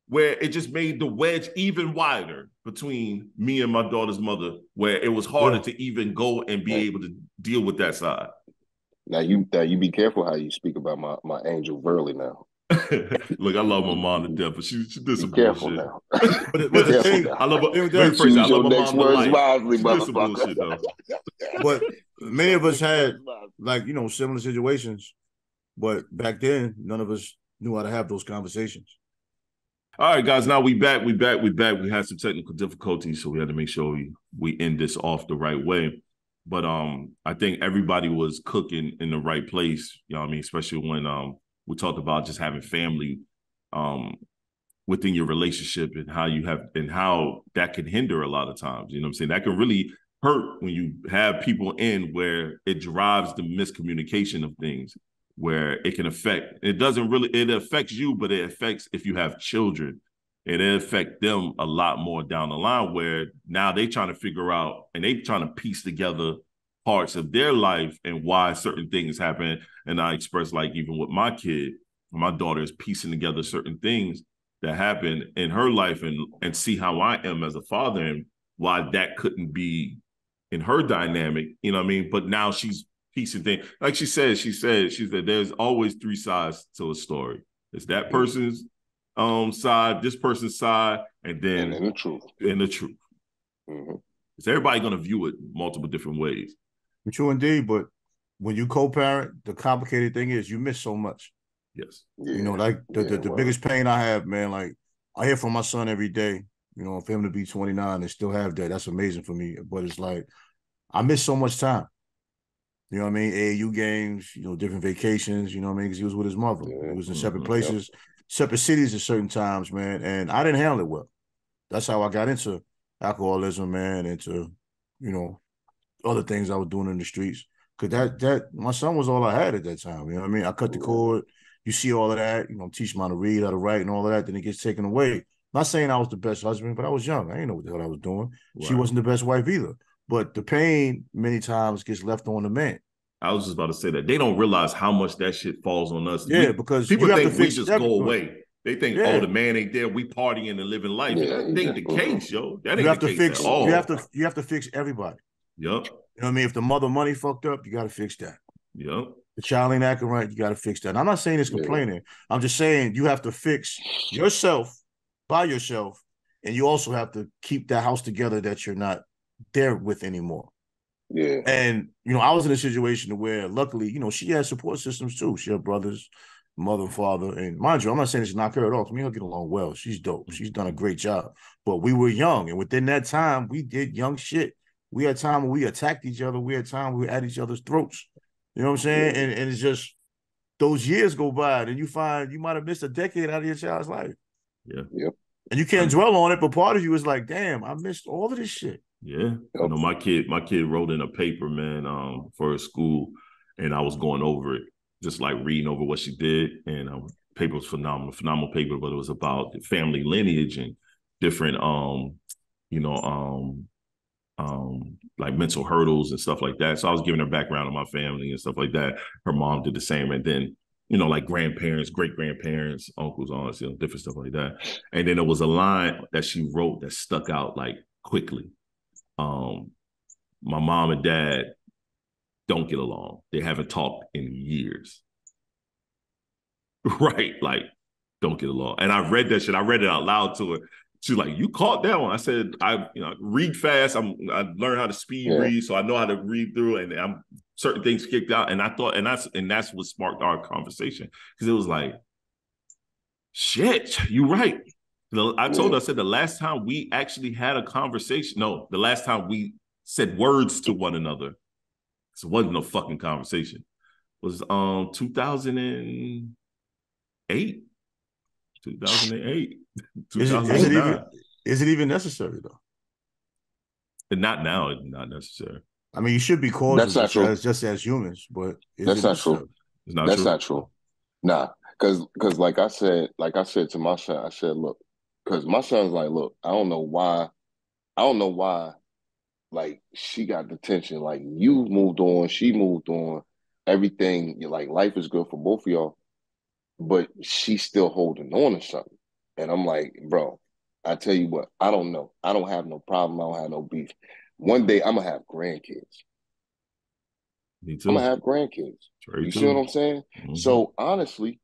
where it just made the wedge even wider between me and my daughter's mother, where it was harder to even go and be able to deal with that side. Now you be careful how you speak about my angel Verly now. Look, I love my mom to death, but she did some bullshit. Now. but the thing, I love her. I love my mom to life. Wisely, she did some bullshit though. But many of us had similar situations, but back then none of us knew how to have those conversations. All right, guys. Now we back. We had some technical difficulties, so we had to make sure we end this off the right way. But I think everybody was cooking in the right place. You know what I mean? Especially when we talk about just having family within your relationship and how that can hinder a lot of times. You know what I'm saying? That can really hurt when you have people in where it drives the miscommunication of things, where it can affect. It affects you, but it affects if you have children. It affects them a lot more down the line, where now they trying to figure out and they trying to piece together parts of their life and why certain things happen. And I express, like, even with my kid, my daughter is piecing together certain things that happen in her life and see how I am as a father and why that couldn't be in her dynamic, you know what I mean? But now she's piecing things. Like she said, there's always three sides to a story. It's that person's side, this person's side, and then the truth. Mm-hmm. It's everybody going to view it multiple different ways. True indeed, but when you co-parent, the complicated thing is you miss so much. Yes. Yeah. Like the biggest pain I have, man, like I hear from my son every day, for him to be 29 and still have that's amazing for me. But it's like, I miss so much time. You know what I mean? AAU games, different vacations, you know what I mean? Because he was with his mother. He was in separate places, separate cities at certain times, man. And I didn't handle it well. That's how I got into alcoholism, man, into, other things I was doing in the streets. Because that my son was all I had at that time. You know what I mean? I cut the cord. You see all of that, teach him how to read, how to write, and all of that. Then it gets taken away. Not saying I was the best husband, but I was young. I didn't know what the hell I was doing. Right. She wasn't the best wife either. But the pain many times gets left on the man. I was just about to say that. They don't realize how much that shit falls on us. Yeah, because people think we just go away. They think, the man ain't there. We partying and living life. That ain't the case, yo. That ain't the case at all. You have to fix everybody. Yep. You know what I mean? If the mother money fucked up, you got to fix that. Yep. The child ain't acting right, you got to fix that. And I'm not saying it's complaining. I'm just saying you have to fix yourself by yourself, and you also have to keep that house together that you're not there with anymore. Yeah. And, I was in a situation where luckily, she had support systems too. She had brothers, mother and father. And mind you, I'm not saying it's not her at all. To me, I'll get along well. She's dope. She's done a great job. But we were young. And within that time, we did young shit. We had time when we attacked each other. We had time when we were at each other's throats. You know what I'm saying? And it's just those years go by and you find you might have missed a decade out of your child's life. Yeah. Yep. And you can't dwell on it, but part of you is like, damn, I missed all of this shit. Yeah. Yep. My kid wrote in a paper, man, for his school, and I was going over it, just like reading over what she did. And paper was phenomenal paper, but it was about family lineage and different like mental hurdles and stuff like that. So I was giving her background on my family and stuff like that. Her mom did the same. And then, like grandparents, great-grandparents, uncles, aunts, different stuff like that. And then there was a line that she wrote that stuck out like quickly. My mom and dad don't get along. They haven't talked in years. Right. Like, don't get along. And I read that shit. I read it out loud to her. She's like, you caught that one. I said, I read fast. I learned how to speed read, so I know how to read through, and I'm certain things kicked out. And I thought, and that's what sparked our conversation, because it was like, shit, you're right. I told her, I said, the last time we actually had a conversation, no, the last time we said words to one another, so it wasn't no fucking conversation, was 2008. 2008. 2009. Is it even necessary though? And not now. It's not necessary. I mean, you should be cordial. That's not true. Just as humans, but that's not true. It's not that's true. Not true. Nah, because like I said to my son, I said, look, because my son's like, look, I don't know why, like she got the tension. Like you moved on, she moved on, everything. Like life is good for both of y'all, but she's still holding on to something. And I'm like, bro, I tell you what, I don't know. I don't have no problem. I don't have no beef. One day I'm gonna have grandkids. Me too. I'm gonna have grandkids. You see what I'm saying? Mm-hmm. So honestly,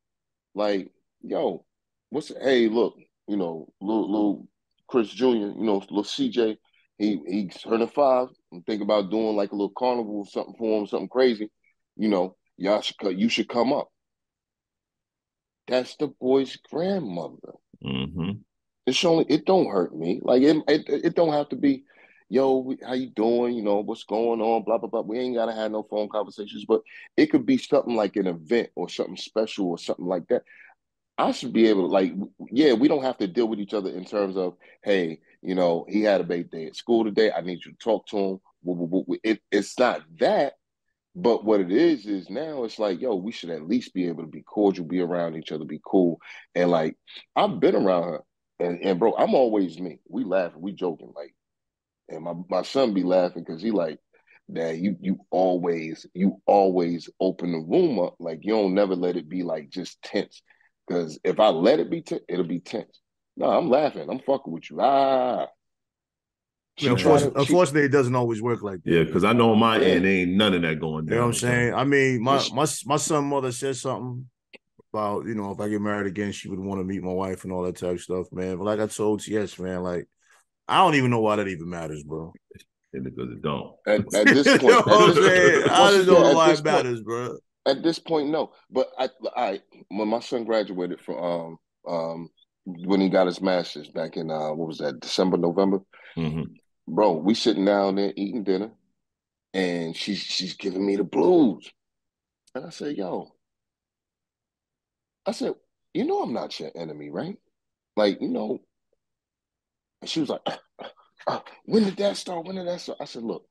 like, yo, hey, look, little Chris Jr., little CJ, he's turning 5. I'm thinking about doing like a little carnival or something for him, something crazy. You should come up. That's the boy's grandmother. Mm-hmm. It don't hurt me. Like it don't have to be, yo, how you doing? What's going on? Blah blah blah. We ain't gotta have no phone conversations, but it could be something like an event or something special or something like that. I should be able to, we don't have to deal with each other in terms of, hey, he had a bad day at school today. I need you to talk to him. It's not that. But what it is now it's like, yo, we should at least be able to be cordial, be around each other, be cool. And like, I've been around her. And bro, I'm always me. We laughing, we joking. Like, and my son be laughing because he like, Dad, you always open the room up. Like, you don't never let it be like just tense. Because if I let it be tense, it'll be tense. No, I'm laughing. I'm fucking with you. Unfortunately, it doesn't always work like that. Yeah, because I know on my end, there ain't none of that going down. You know what I'm saying? I mean, my son's mother said something about, if I get married again, she would want to meet my wife and all that type of stuff, man. But like I told TS, man, like, I don't even know why that even matters, bro. Yeah, because it don't. At this point, I just don't know why it matters, bro. At this point, no. But when my son graduated from when he got his master's back in what was that, December, November? Mm-hmm. Bro, we sitting down there eating dinner, and she's giving me the blues. And I said, yo, I'm not your enemy, right? Like, and she was like, when did that start? I said, look,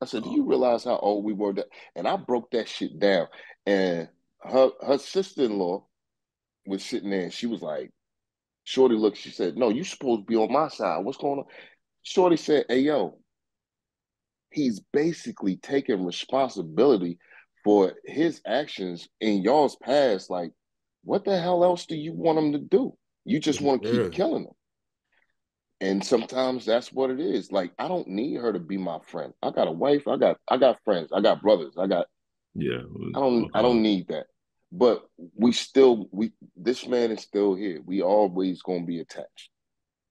do you realize how old we were? And I broke that shit down. And her sister-in-law was sitting there, and she was like, Shorty looked, she said, no, you supposed to be on my side. What's going on? Shorty said, hey, yo, he's basically taking responsibility for his actions in y'all's past. Like, what the hell else do you want him to do? You just want to keep killing him. And sometimes that's what it is. Like, I don't need her to be my friend. I got a wife. I got friends. I got brothers. I don't need that. But this man is still here. We always gonna be attached.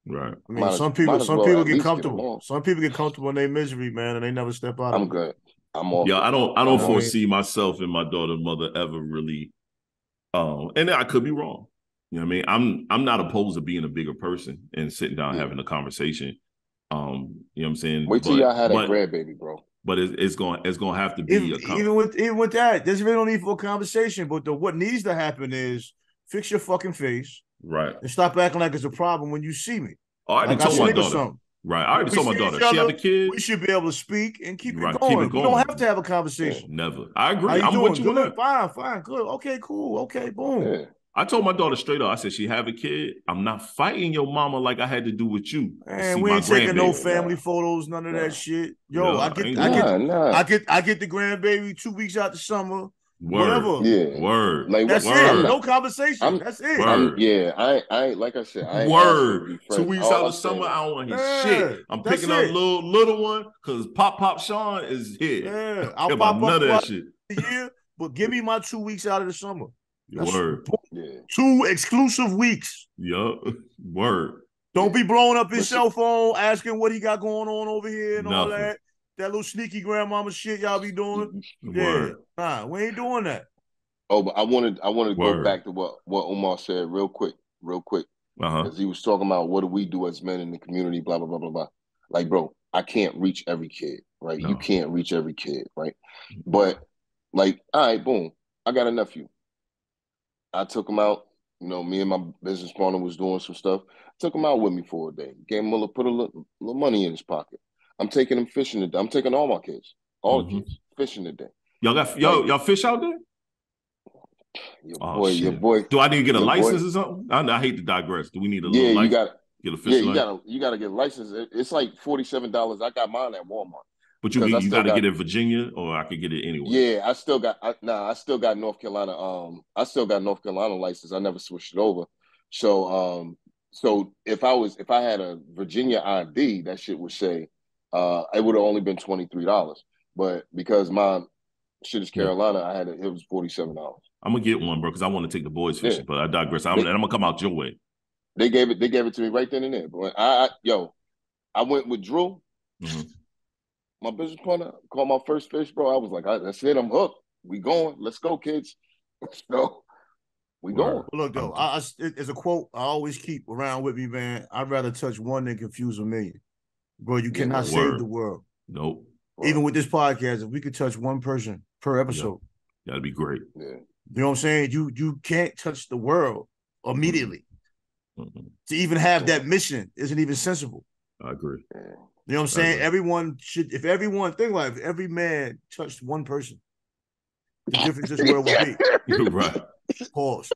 Right. I mean, some people get comfortable. Some people get comfortable in their misery, man, and they never step out. I'm good. I'm off. Yeah, I don't foresee myself and my daughter's mother ever really. And I could be wrong. You know what I mean? I'm not opposed to being a bigger person and sitting down having a conversation. You know what I'm saying? Wait till y'all had a grandbaby, bro. But it's going to have to be even with that. There's really no need for a conversation. But what needs to happen is fix your fucking face, right, and stop acting like it's a problem when you see me. I already told my daughter. Right, I already told my daughter. She have a kid. We should be able to speak and keep it going. We don't have to have a conversation. Never. I agree. I'm with you on that. Fine, good. Okay, cool. Okay, boom. Yeah. I told my daughter straight up. I said, she have a kid. I'm not fighting your mama like I had to do with you. Man, we ain't taking no family photos, none of that shit. Yo, I get the grandbaby 2 weeks out the summer. Word. Whatever. Yeah. Word. Like, that's it. No conversation. That's it. I like I said. Word. 2 weeks out of summer, I don't want his shit. I'm picking up little one because Pop Sean is here. Yeah, I'll pop none up of that shit. Here, but give me my 2 weeks out of the summer. Word. 2 exclusive weeks. Yup. Word. Don't be blowing up his cell phone, asking what he got going on over here and all that. That little sneaky grandmama shit y'all be doing. Word. Yeah, nah, we ain't doing that. Oh, but I wanted to go back to what Umar said real quick. Because he was talking about what do we do as men in the community, blah, blah, blah, blah, blah. Like, bro, I can't reach every kid, right? No. You can't reach every kid, right? But, like, all right, boom. I got a nephew. I took him out. You know, me and my business partner was doing some stuff. Took him out with me for a day. Gave him put a little money in his pocket. I'm taking him fishing today. I'm taking all my kids, the kids, fishing today. Y'all fish out there? Your boy. Do I need to get a license or something? I hate to digress. Do we need a little license? Get a fish license? You gotta get a license. It's like $47. I got mine at Walmart. But you got to get it in Virginia, or I could get it anywhere. Yeah, I still got North Carolina. I still got North Carolina license. I never switched it over. So if I had a Virginia ID, that shit would say it would have only been $23. But because my shit is Carolina, it was $47. I'm gonna get one, bro, because I want to take the boys fishing. But I digress. I'm gonna come out your way. They gave it to me right then and there. But I went with Drew. Mm-hmm. My business partner caught my first fish, bro. I was like, that's it. I'm hooked. We going. Let's go, kids. Let's go. We going. Look, though, it's a quote I always keep around with me, man. I'd rather touch one than confuse a million. Bro, you cannot save the world. Nope. Even with this podcast, if we could touch one person per episode, that'd be great. Yeah. You know what I'm saying? You can't touch the world immediately. Mm-hmm. To even have that mission isn't even sensible. I agree. You know what I'm saying? Everyone should, if every man touched one person, the difference this world would be. You're right. Pause.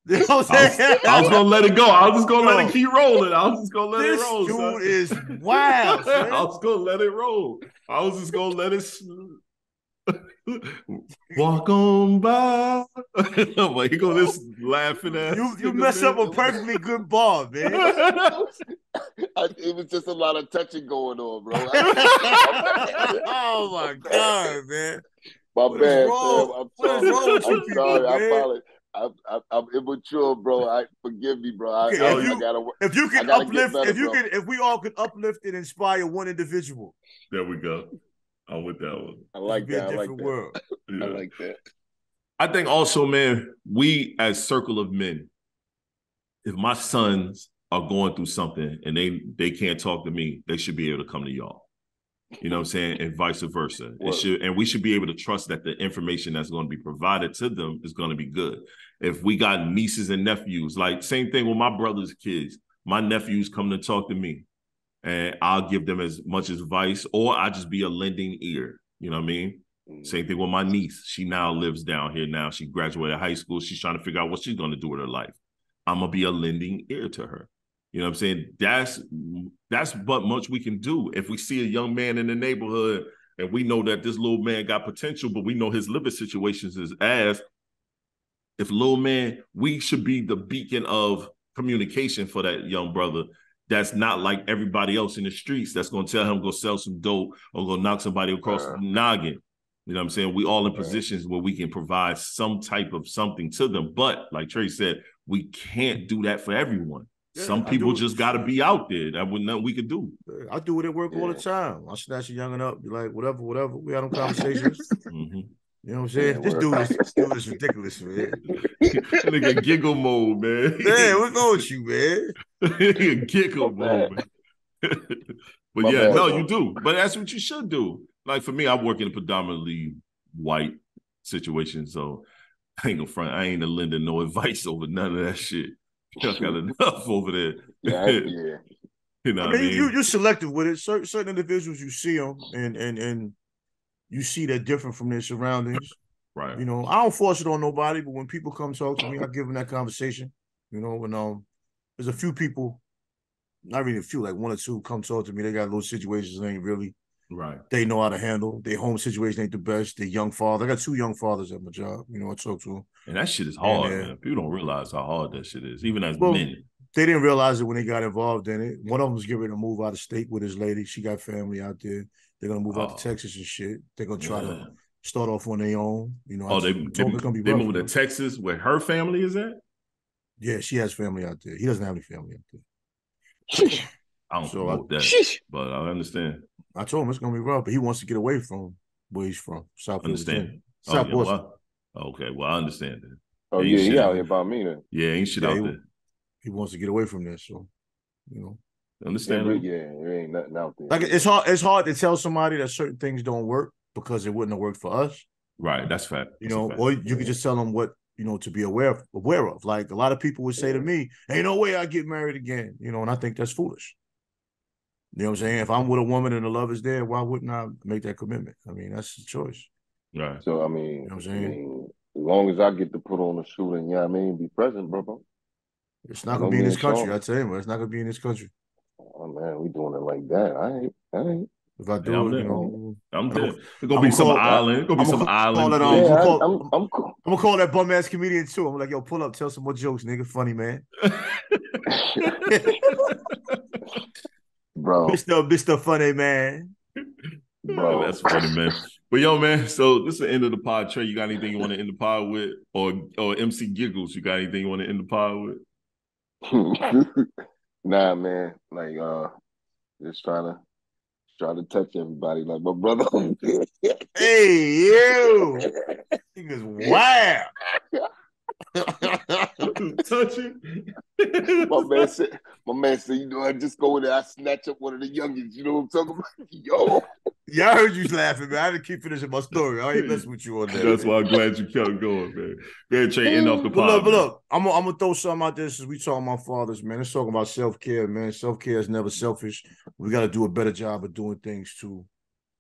You know what I'm saying? I was gonna let it go. I was just gonna let it keep rolling. I was just gonna let it roll. This dude is wild, son. I was gonna let it roll. I was just gonna let it walk on by. Like you go this laughing at you mess up a perfectly good ball, man. It was just a lot of touching going on, bro. Oh my god, man. My bad, Sam. I'm sorry. I apologize. I'm immature, bro. Forgive me, bro. If we all could uplift and inspire one individual. There we go. I'm with that one. I like that. World. Yeah. I like that. I think also, man, we as Circle of Men, if my sons are going through something and they can't talk to me, they should be able to come to y'all. You know what I'm saying? And vice versa. And we should be able to trust that the information that's going to be provided to them is going to be good. If we got nieces and nephews, like same thing with my brother's kids, my nephews come to talk to me and I'll give them as much advice or I just be a lending ear. You know what I mean? Same thing with my niece. She now lives down here now. She graduated high school. She's trying to figure out what she's going to do with her life. I'm going to be a lending ear to her. You know what I'm saying? That's what much we can do. If we see a young man in the neighborhood and we know that this little man got potential, but we know his living situations is ass, if little man, we should be the beacon of communication for that young brother that's not like everybody else in the streets that's going to tell him go sell some dope or go knock somebody across the noggin. You know what I'm saying? We all in positions where we can provide some type of something to them. But like Trey said, we can't do that for everyone. Yeah, some people just got to be out there. That was nothing we could do. I do it at work all the time. I snatch a youngin' up, be like, whatever. We had them conversations. You know what I'm saying? This dude is ridiculous, man. Nigga giggle mode, man. Man, what's wrong with you, man? Giggle mode, man. But you do. But that's what you should do. Like for me, I work in a predominantly white situation, so I ain't gonna front. I ain't a lender no advice over none of that shit. Y'all got enough over there. Yeah. You know what I mean? You're selective with it. Certain individuals, you see them, and you see they're different from their surroundings. Right. You know, I don't force it on nobody, but when people come talk to me, I give them that conversation. You know, when there's a few people, not really a few, like one or two come talk to me. They got little situations that ain't really right. They know how to handle. Their home situation ain't the best. Their young father. I got 2 young fathers at my job. You know, I talk to them. And that shit is hard, man. People don't realize how hard that shit is, even as men. They didn't realize it when they got involved in it. One of them was getting ready to move out of state with his lady. She got family out there. They're gonna move out to Texas and shit. They're gonna try to start off on their own. You know, they moved to Texas where her family is at? Yeah, she has family out there. He doesn't have any family out there. I don't promote that, but I understand. I told him it's gonna be rough, but he wants to get away from where he's from, South Virginia. South Boston. Okay, well, I understand that. Oh, yeah, he out here by me then. Yeah, ain't shit out there. He wants to get away from this, so, Understand? It ain't nothing out there. Like, it's hard to tell somebody that certain things don't work because it wouldn't have worked for us. Right, that's fact. Or you could just tell them what, to be aware of. Like, a lot of people would say to me, ain't no way I get married again, and I think that's foolish. You know what I'm saying? If I'm with a woman and the love is there, why wouldn't I make that commitment? I mean, that's the choice. Right. So, I mean, you know what I'm saying? As long as I get to put on a suit and, be present, bro. It's not going to be in this country. I tell you, it's not going to be in this country. Oh, man, we doing it like that. I ain't. If I do it, I'm there. It's going to be some island. It's going to be some island. I'm going to call that bum-ass comedian, too. I'm like, yo, pull up, tell some more jokes, nigga. Funny, man. Bro. Mr. Funny, man. Bro, that's funny, man. But yo, man, so this is the end of the pod. Trey, you got anything you want to end the pod with? Or MC Giggles, you got anything you want to end the pod with? Nah, man. Like, just trying to touch everybody like my brother. Hey, you. Niggas wild. Touching. My man said, I just go in there, I snatch up one of the youngins, you know what I'm talking about? Yo. Yeah, I heard you laughing, man. I didn't keep finishing my story. I ain't messing with you on that. That's why I'm glad you kept going, man. Go ahead, Trey, end off the pod. But look, I'm gonna throw something out there since we talking about fathers, man. Let's talk about self-care, man. Self-care is never selfish. We got to do a better job of doing things to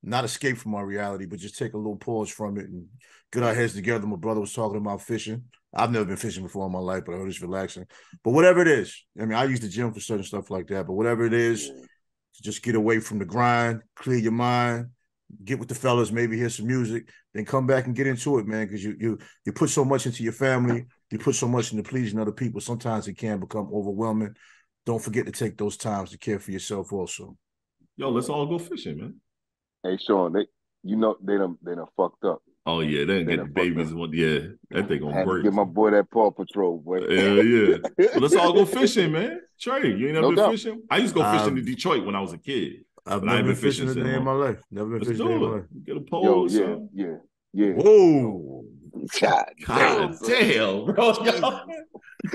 not escape from our reality, but just take a little pause from it and get our heads together. My brother was talking about fishing. I've never been fishing before in my life, but I heard it's relaxing. But whatever it is, I mean, I use the gym for certain stuff like that, but whatever it is, to just get away from the grind, clear your mind, get with the fellas, maybe hear some music, then come back and get into it, man, because you put so much into your family, you put so much into pleasing other people, sometimes it can become overwhelming. Don't forget to take those times to care for yourself also. Yo, let's all go fishing, man. Hey, Sean, they done fucked up. Oh, yeah, they didn't get the babies. Yeah, that thing gonna break. Get my boy that Paw Patrol, boy. Yeah. Well, let's all go fishing, man. Trey, you ain't never been fishing? I used to go fishing in Detroit when I was a kid. I've never been fishing a day in my life. Never been fishing in my life. Get a pole. Yeah. Whoa. God damn, bro.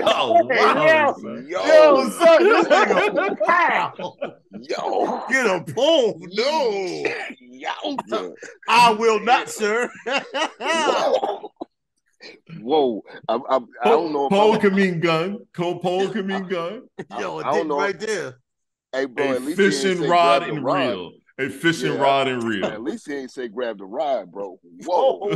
Oh, wow. Yo, son, this nigga, pow. Yo, get a pole. No. Yo. I will not, sir. Whoa. I don't know. Pole can mean gun. Pole can mean gun. Yo, I don't know. Right there. Hey, bro, a fishing rod and reel. A fishing rod and reel. At least he ain't say grab the rod, bro. Whoa.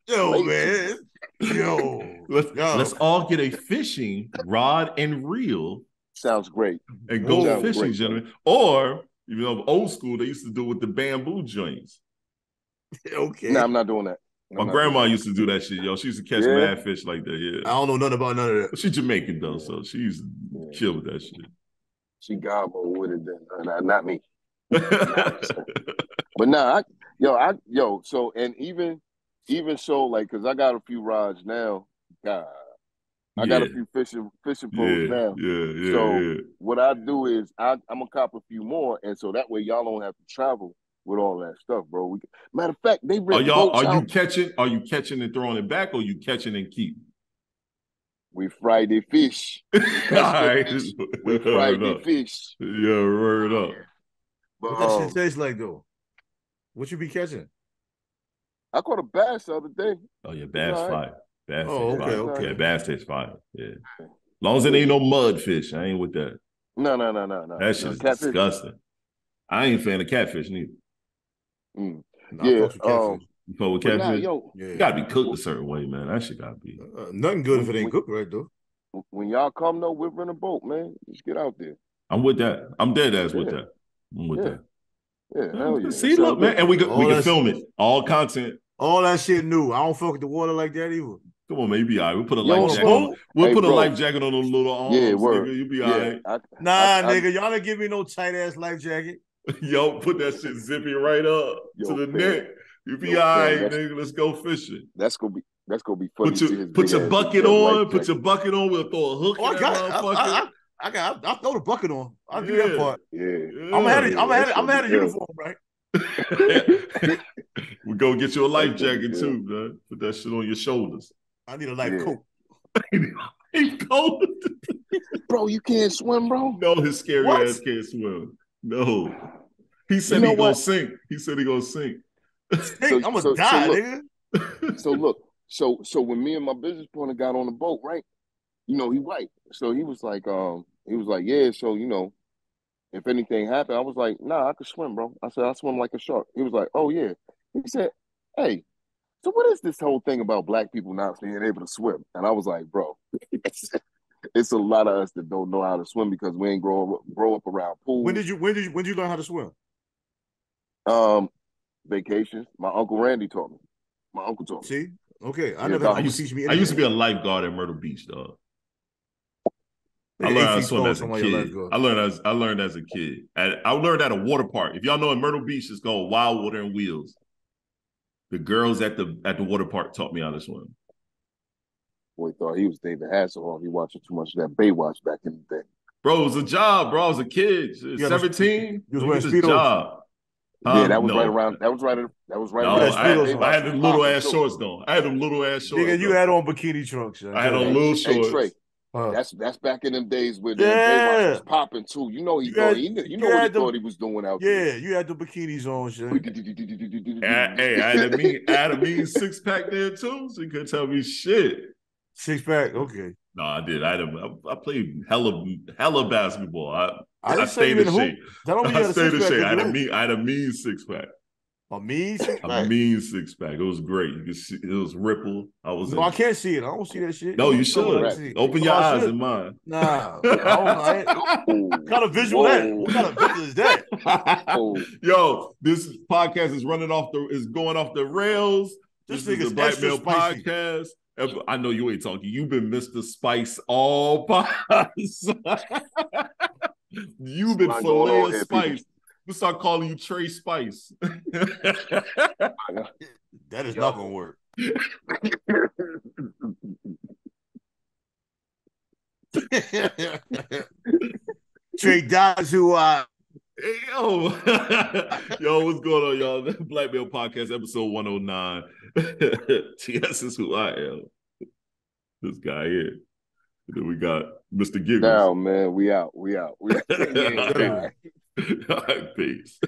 Yo, man. Yo. Let's all get a fishing rod and reel. Sounds great. And go fishing, gentlemen. Or, old school, they used to do with the bamboo joints. Okay. No, I'm not doing that. My grandma used to do that shit, yo. She used to catch mad fish like that, yeah. I don't know nothing about none of that. She's Jamaican, though, so she used to chill with that shit. She gobbled with it then. Not me. But nah, so, and even so, like, because I got a few rods now. God, I got a few fishing poles now. So what I do is I'm gonna cop a few more, and so that way y'all don't have to travel with all that stuff, bro. Matter of fact, they rent boats Are you catching and throwing it back, or you catching and keep? We Friday fish. All right. We Friday fish. Yeah, word up. But what that shit tastes like, though? What you be catching? I caught a bass the other day. Oh, yeah, bass fire. Bass okay. Yeah, bass tastes fire. Yeah. As long as it ain't no mud fish, I ain't with that. No. That shit is disgusting. I ain't a fan of catfish neither. Mm. You fuck with catfish? You gotta be cooked a certain way, man. That shit gotta be. Nothing good if it ain't cooked right, though. When y'all come, though, we're in a boat, man. Just get out there. I'm with that. I'm dead ass with that. I'm with that. Yeah, hell yeah. See, look, man, and we can film it. All content. All that shit new. I don't fuck with the water like that either. Come on, maybe all right. We'll put a life jacket on. We'll put a life jacket on those little arms. Yeah, nigga. You'll be all right. Nigga, y'all didn't give me no tight ass life jacket. Yo, put that shit zippy right up to the neck. You be all right, nigga. Let's go fishing. That's gonna be funny. Put your bucket on. Put your bucket on. We'll throw a hook in that motherfucker. I throw the bucket on. I'll do that part. Yeah. I'm ahead of uniform, right? We go get you a life jacket too, man. Put that shit on your shoulders. I need a life coat. Coat. Bro, you can't swim, bro. No, his scary ass can't swim. No. He said he gonna sink. He said he gonna sink. I'm gonna die, nigga. So look, so when me and my business partner got on the boat, right? You know, he white. So he was like, yeah, so you know, if anything happened, I was like, nah, I could swim, bro. I said, I swim like a shark. He was like, oh yeah. He said, hey, so what is this whole thing about black people not being able to swim? And I was like, bro, it's a lot of us that don't know how to swim because we ain't grow up around pools. When did you learn how to swim? Vacations. My Uncle Randy taught me. My uncle taught me. See? Okay. I used to be a lifeguard at Myrtle Beach, dog. I learned how to swim as a kid. I learned as a kid. I learned at a water park. If y'all know in Myrtle Beach, it's called Wild Water and Wheels. The girls at the water park taught me how to swim. Boy thought he was David Hasselhoff. He watching too much of that Baywatch back in the day. Bro, it was a job, bro. I was a kid. 17. You was wearing Speedos. Job. Yeah, that was right around. That was right. I had them little ass shorts though. I had them little ass shorts. Nigga, you had on bikini trunks. I had on little shorts. Hey, Trey, that's back in them days where Baywatch was popping too. You know he thought he was doing out there. Yeah, you had the bikinis on, shit. Hey, I had a mean 6-pack there too, so you couldn't tell me shit. 6-pack, okay. No, I did. I played hella basketball. I stayed in shape. I stayed in shape. I had a mean 6-pack. A mean 6-pack? A mean 6-pack. It was great. You could see it was ripple. I can't see it. I don't see that shit. No, you should. Open your eyes and mine. Nah. What kind of visual that? What kind of visual is that? Yo, this podcast is going off the rails. This is the Black Male Podcast. I know you ain't talking. You've been Mr. Spice all pods. You've been Filet of Spice. We'll start calling you Trey Spice. That is not gonna work. TRE-DOT who Yo, what's going on, y'all? Black Male Podcast, episode 109. TS is who I am. This guy here. And then we got Mr. Giggles. Now, man, we out. All right, peace.